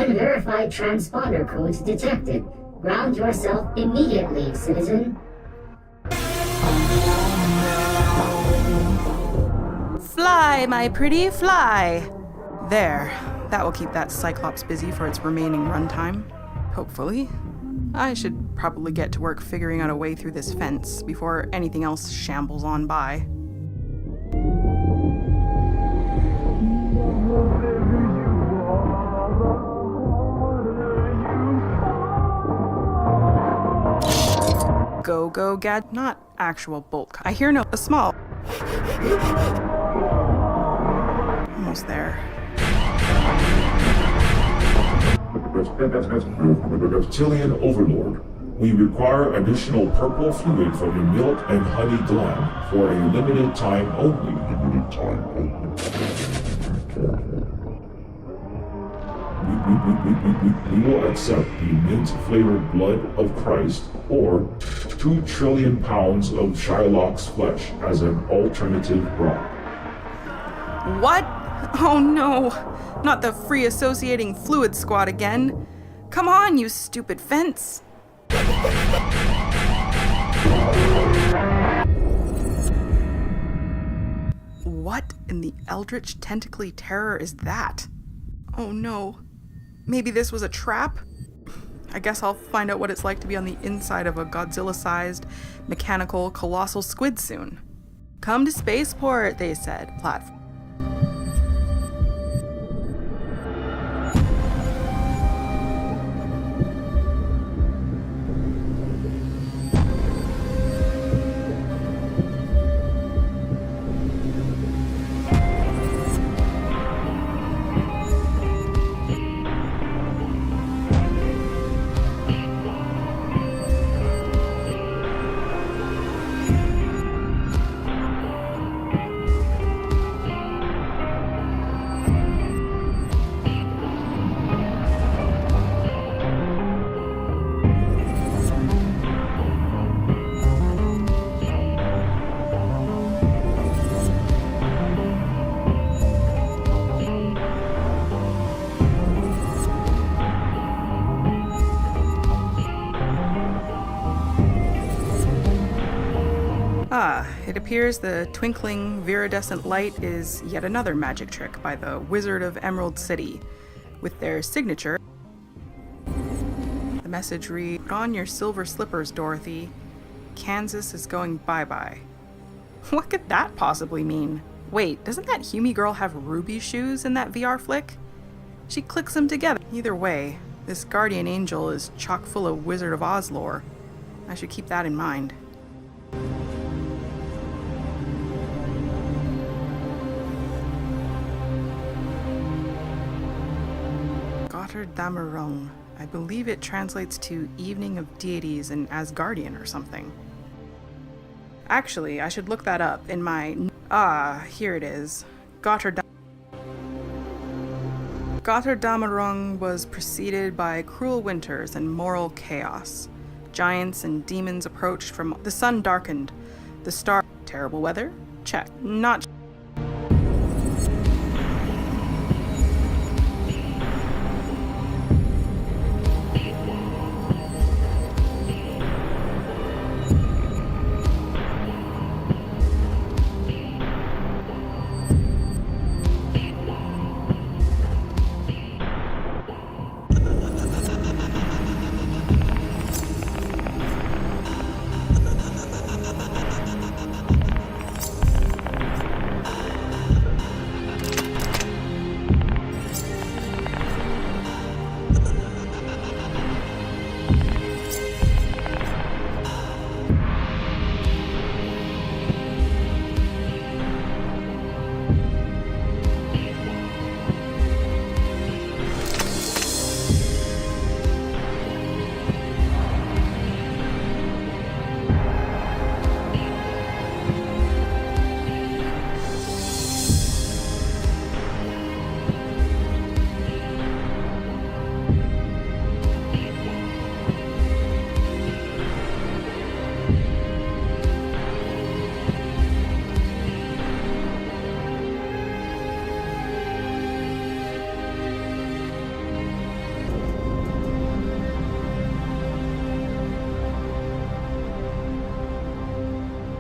Unverified transponder codes detected. Ground yourself immediately, citizen. Fly, my pretty, fly! There. That will keep that Cyclops busy for its remaining runtime. Hopefully. I should probably get to work figuring out a way through this fence before anything else shambles on by. Go, Gad. Not actual bulk. I hear a small. Almost there. Reptilian Overlord, we require additional purple fluid from your milk and honey gland for a limited time only. We will accept the mint-flavored blood of Christ or 2 trillion pounds of Shylock's flesh as an alternative broth. What? Oh no! Not the free associating fluid squad again. Come on, you stupid fence. What in the eldritch tentacly terror is that? Oh no. Maybe this was a trap? I guess I'll find out what it's like to be on the inside of a Godzilla-sized, mechanical, colossal squid soon. Come to spaceport, they said. Platform. It appears the twinkling viridescent light is yet another magic trick by the Wizard of Emerald City. With their signature, the message reads, "Put on your silver slippers, Dorothy. Kansas is going bye-bye." What could that possibly mean? Wait, doesn't that Hume girl have ruby shoes in that VR flick? She clicks them together. Either way, this guardian angel is chock full of Wizard of Oz lore. I should keep that in mind. Damarung. I believe it translates to Evening of Deities in Asgardian or something. Actually, I should look that up in my... here it is. Götterdämmerung was preceded by cruel winters and moral chaos. Giants and demons approached from... The sun darkened. The star... Terrible weather? Check. Not...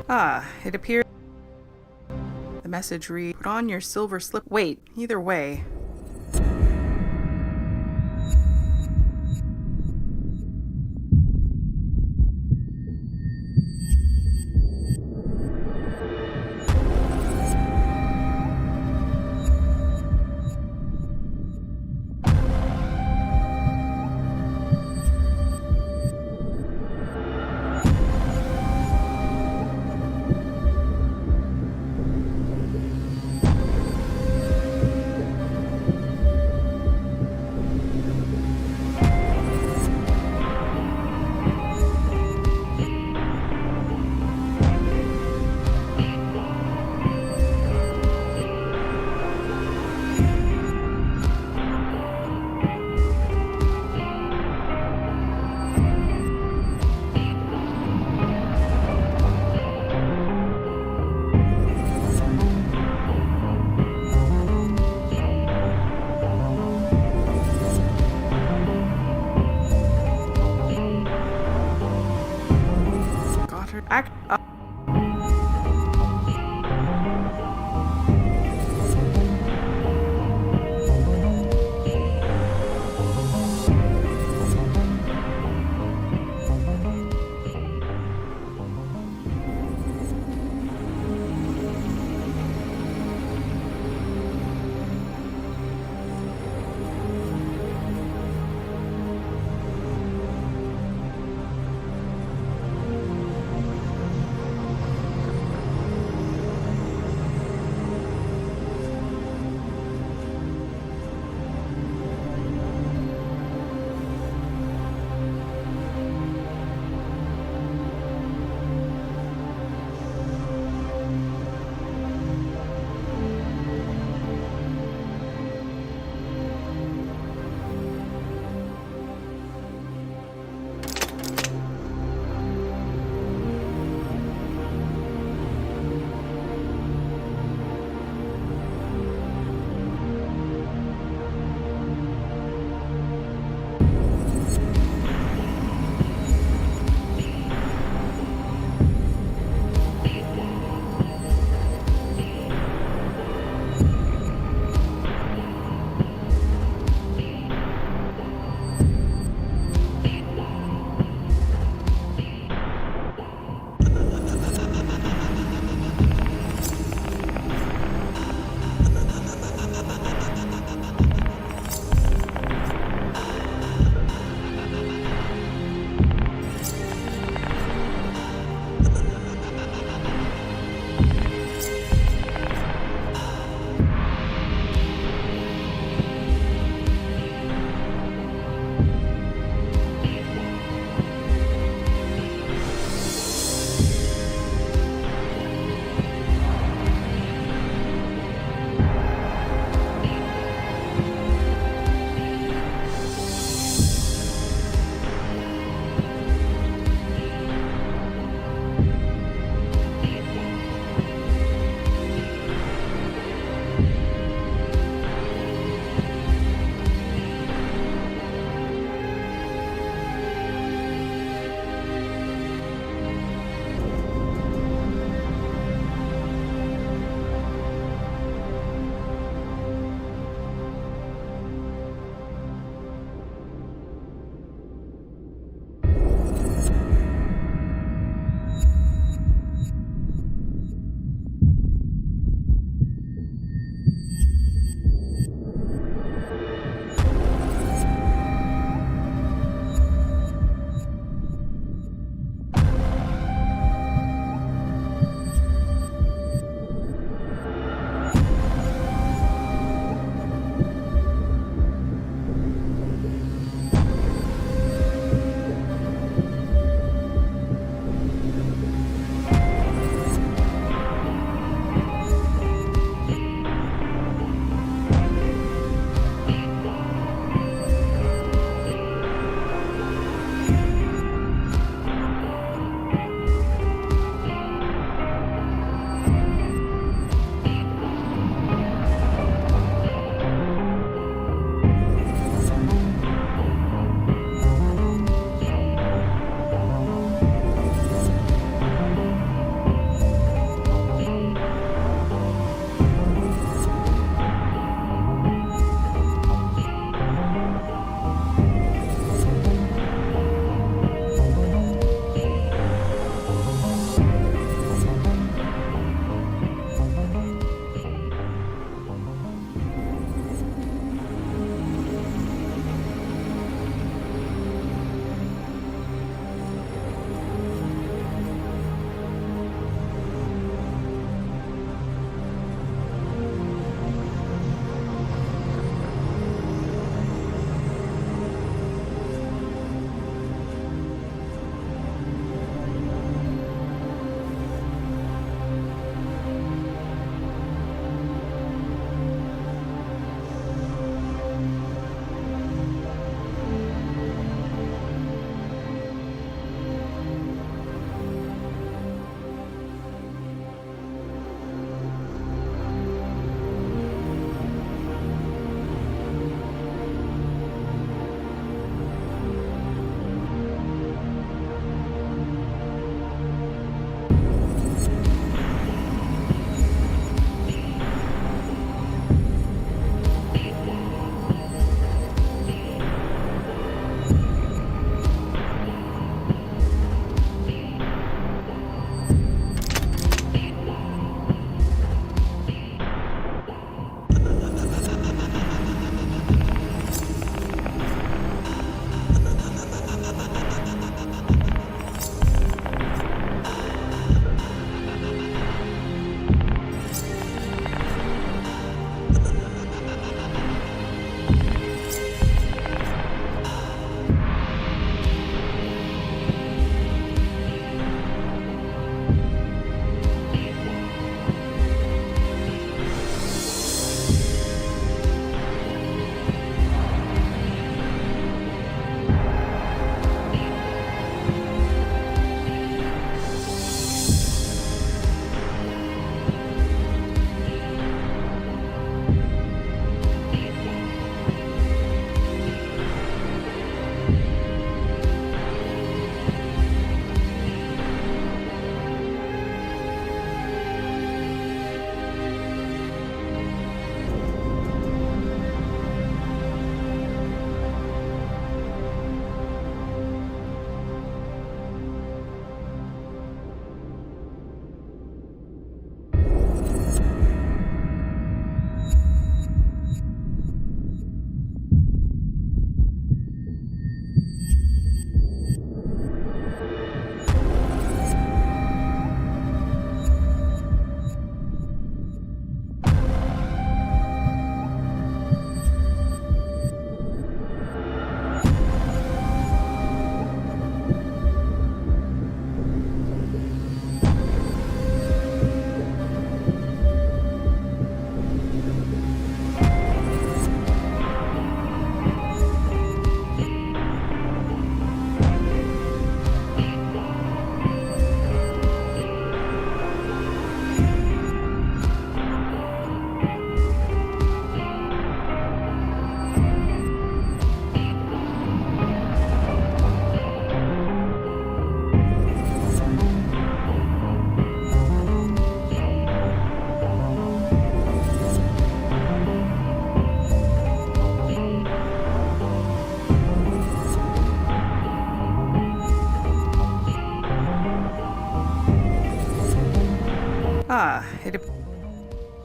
It appears the message reads, put on your silver slip. Wait, either way.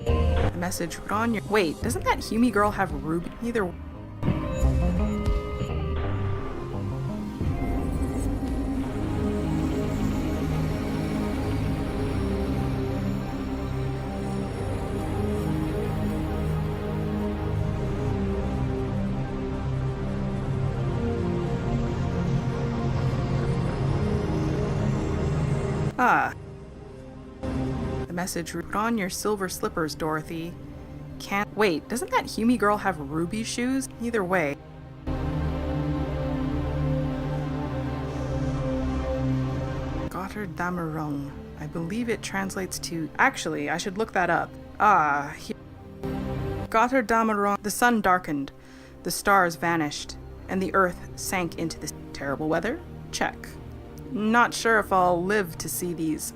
The message on your... Wait, doesn't that Hume girl have ruby? Either... Ah. The message put on your silver slippers, Dorothy. Can't wait, doesn't that Hume girl have ruby shoes? Either way. Gottard Dameron. I believe it translates to... Actually, I should look that up. Gottard Dameron. The sun darkened, the stars vanished, and the earth sank into this terrible weather? Check. Not sure if I'll live to see these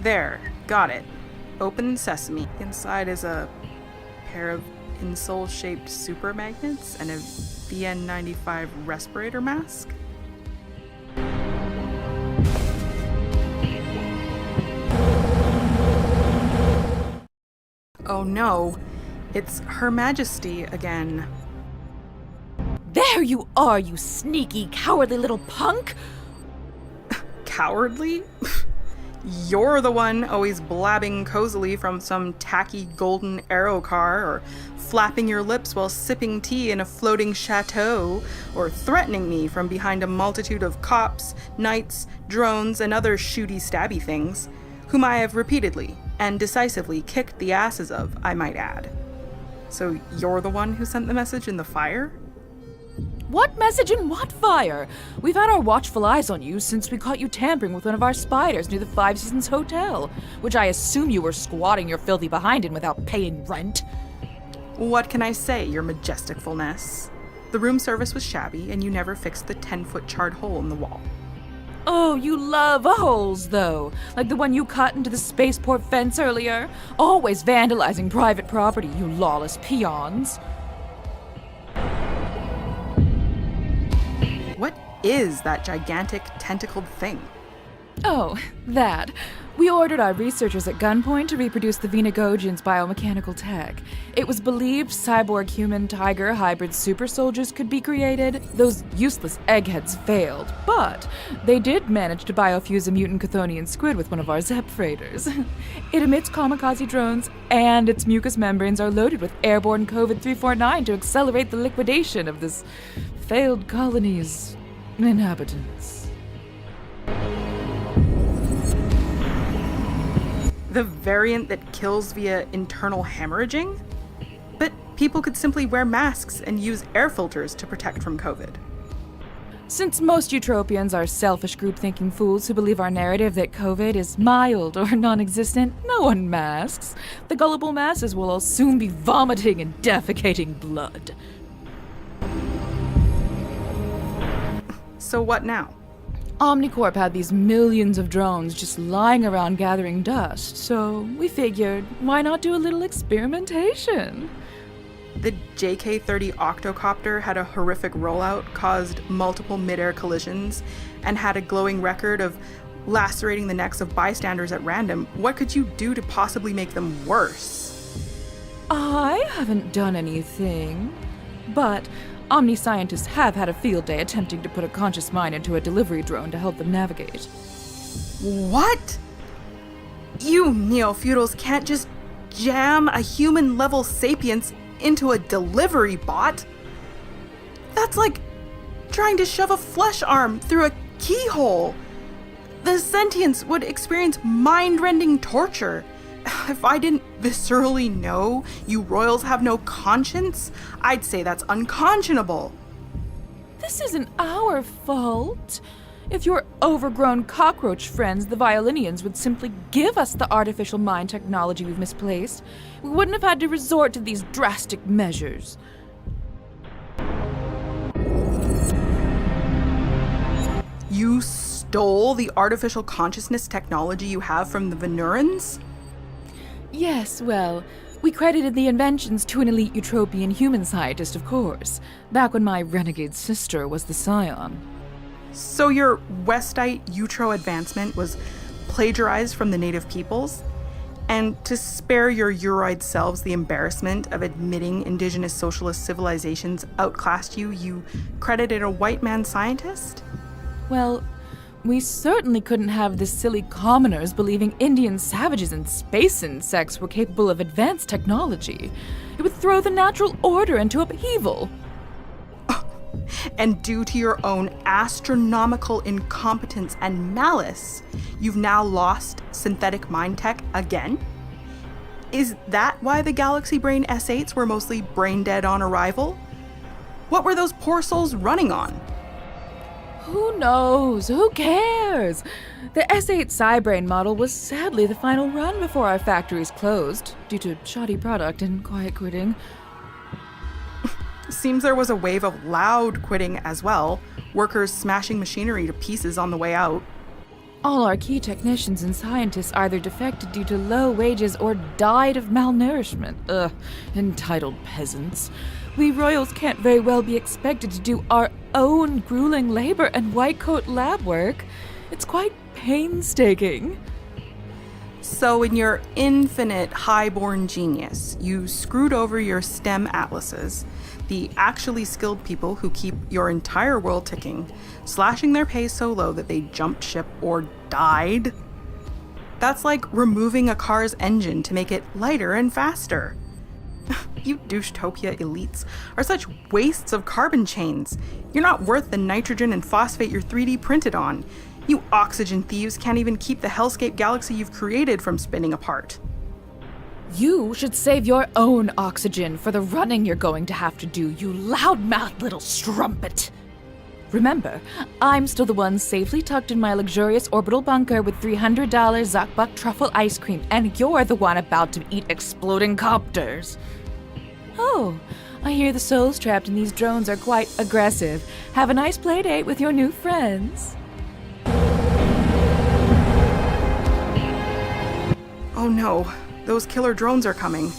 There, got it. Open sesame. Inside is a pair of insole-shaped super magnets and a VN95 respirator mask. Oh no, it's Her Majesty again. There you are, you sneaky, cowardly little punk! Cowardly? You're the one always blabbing cozily from some tacky golden aero car, or flapping your lips while sipping tea in a floating chateau, or threatening me from behind a multitude of cops, knights, drones, and other shooty stabby things, whom I have repeatedly and decisively kicked the asses of, I might add. So you're the one who sent the message in the fire? What message and what fire? We've had our watchful eyes on you since we caught you tampering with one of our spiders near the Five Seasons Hotel, which I assume you were squatting your filthy behind in without paying rent. What can I say, your majesticfulness? The room service was shabby, and you never fixed the 10-foot charred hole in the wall. Oh, you love holes, though. Like the one you cut into the spaceport fence earlier. Always vandalizing private property, you lawless peons. What is that gigantic tentacled thing? Oh, that. We ordered our researchers at gunpoint to reproduce the Venagogian's biomechanical tech. It was believed cyborg human tiger hybrid super soldiers could be created. Those useless eggheads failed, but they did manage to biofuse a mutant Chthonian squid with one of our Zep freighters. It emits kamikaze drones, and its mucous membranes are loaded with airborne COVID-349 to accelerate the liquidation of this failed colony's inhabitants. The variant that kills via internal hemorrhaging? But people could simply wear masks and use air filters to protect from COVID. Since most utopians are selfish group-thinking fools who believe our narrative that COVID is mild or non-existent, no one masks. The gullible masses will all soon be vomiting and defecating blood. So what now? Omnicorp had these millions of drones just lying around gathering dust, so we figured, why not do a little experimentation? The JK-30 octocopter had a horrific rollout, caused multiple mid-air collisions, and had a glowing record of lacerating the necks of bystanders at random. What could you do to possibly make them worse? I haven't done anything, but Omni scientists have had a field day attempting to put a conscious mind into a delivery drone to help them navigate. What? You neo-feudals can't just jam a human-level sapience into a delivery bot. That's like trying to shove a flesh arm through a keyhole. The sentience would experience mind-rending torture. If I didn't viscerally know you royals have no conscience, I'd say that's unconscionable. This isn't our fault. If your overgrown cockroach friends, the Violinians, would simply give us the artificial mind technology we've misplaced, we wouldn't have had to resort to these drastic measures. You stole the artificial consciousness technology you have from the Venurans? Yes, well, we credited the inventions to an elite Eutropian human scientist, of course, back when my renegade sister was the scion. So your Westite Utro advancement was plagiarized from the native peoples? And to spare your Uroid selves the embarrassment of admitting indigenous socialist civilizations outclassed you, you credited a white man scientist? Well, we certainly couldn't have the silly commoners believing Indian savages and space insects were capable of advanced technology. It would throw the natural order into upheaval. And due to your own astronomical incompetence and malice, you've now lost synthetic mind tech again? Is that why the Galaxy Brain S8s were mostly brain dead on arrival? What were those poor souls running on? Who knows? Who cares? The S8 Cybrain model was sadly the final run before our factories closed, due to shoddy product and quiet quitting. Seems there was a wave of loud quitting as well, workers smashing machinery to pieces on the way out. All our key technicians and scientists either defected due to low wages or died of malnourishment. Ugh, entitled peasants. We royals can't very well be expected to do our own grueling labor and white coat lab work. It's quite painstaking. So in your infinite highborn genius, you screwed over your STEM atlases, the actually skilled people who keep your entire world ticking, slashing their pay so low that they jumped ship or died. That's like removing a car's engine to make it lighter and faster. You douche-topia elites are such wastes of carbon chains. You're not worth the nitrogen and phosphate you're 3D printed on. You oxygen thieves can't even keep the hellscape galaxy you've created from spinning apart. You should save your own oxygen for the running you're going to have to do, you loudmouthed little strumpet. Remember, I'm still the one safely tucked in my luxurious orbital bunker with $300 Zuckbuck truffle ice cream, and you're the one about to eat exploding copters. Oh, I hear the souls trapped in these drones are quite aggressive. Have a nice play date with your new friends. Oh no, those killer drones are coming.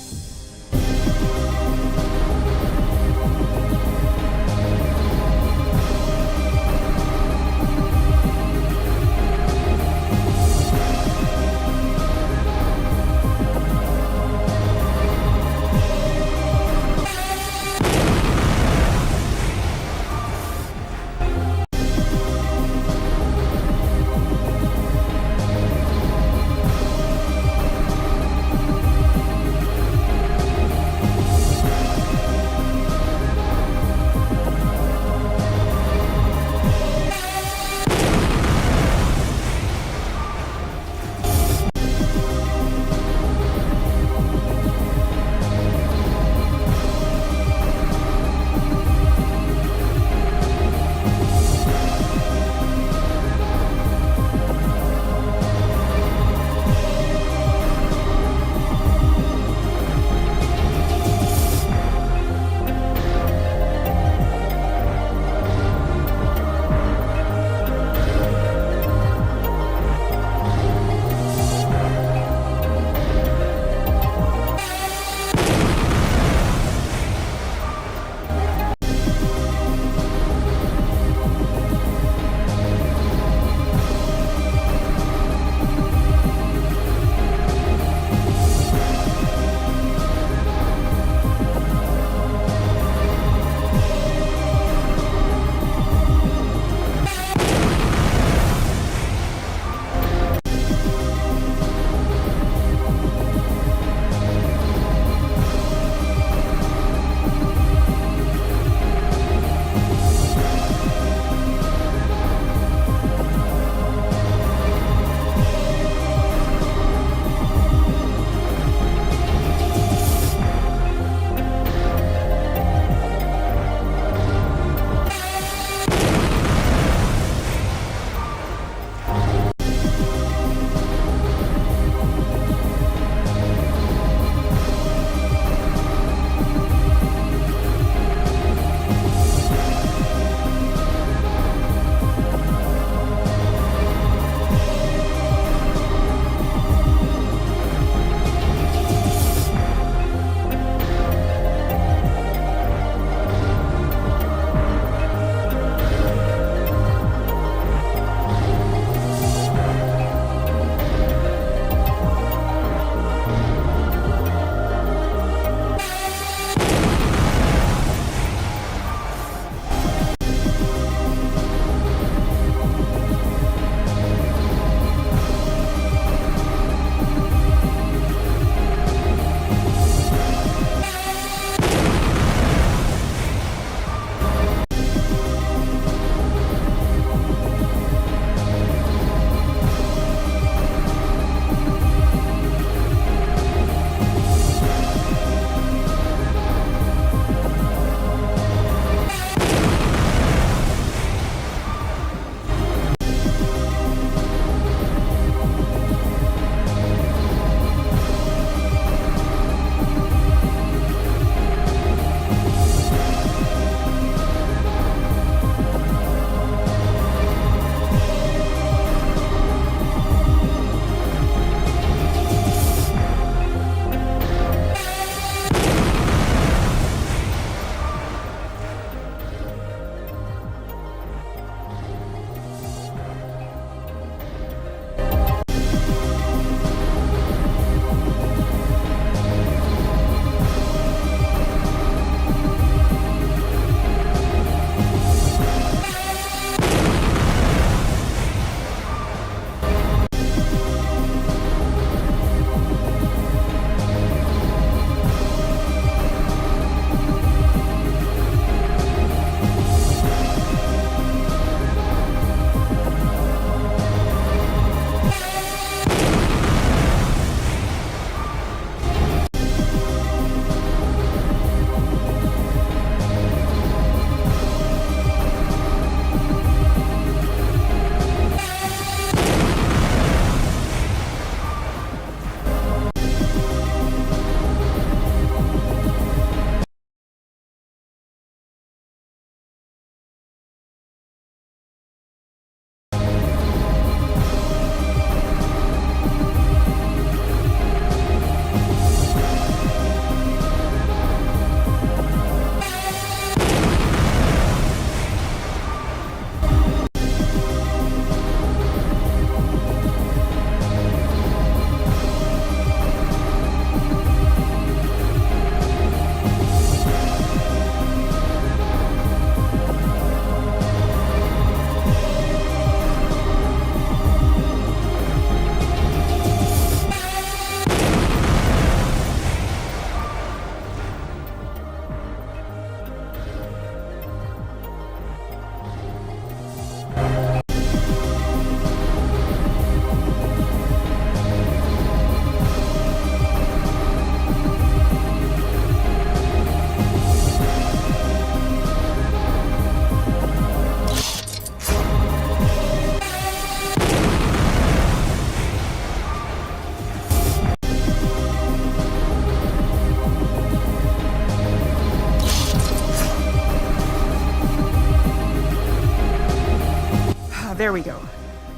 There we go.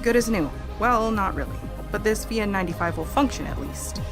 Good as new. Well, not really. But this VN95 will function at least.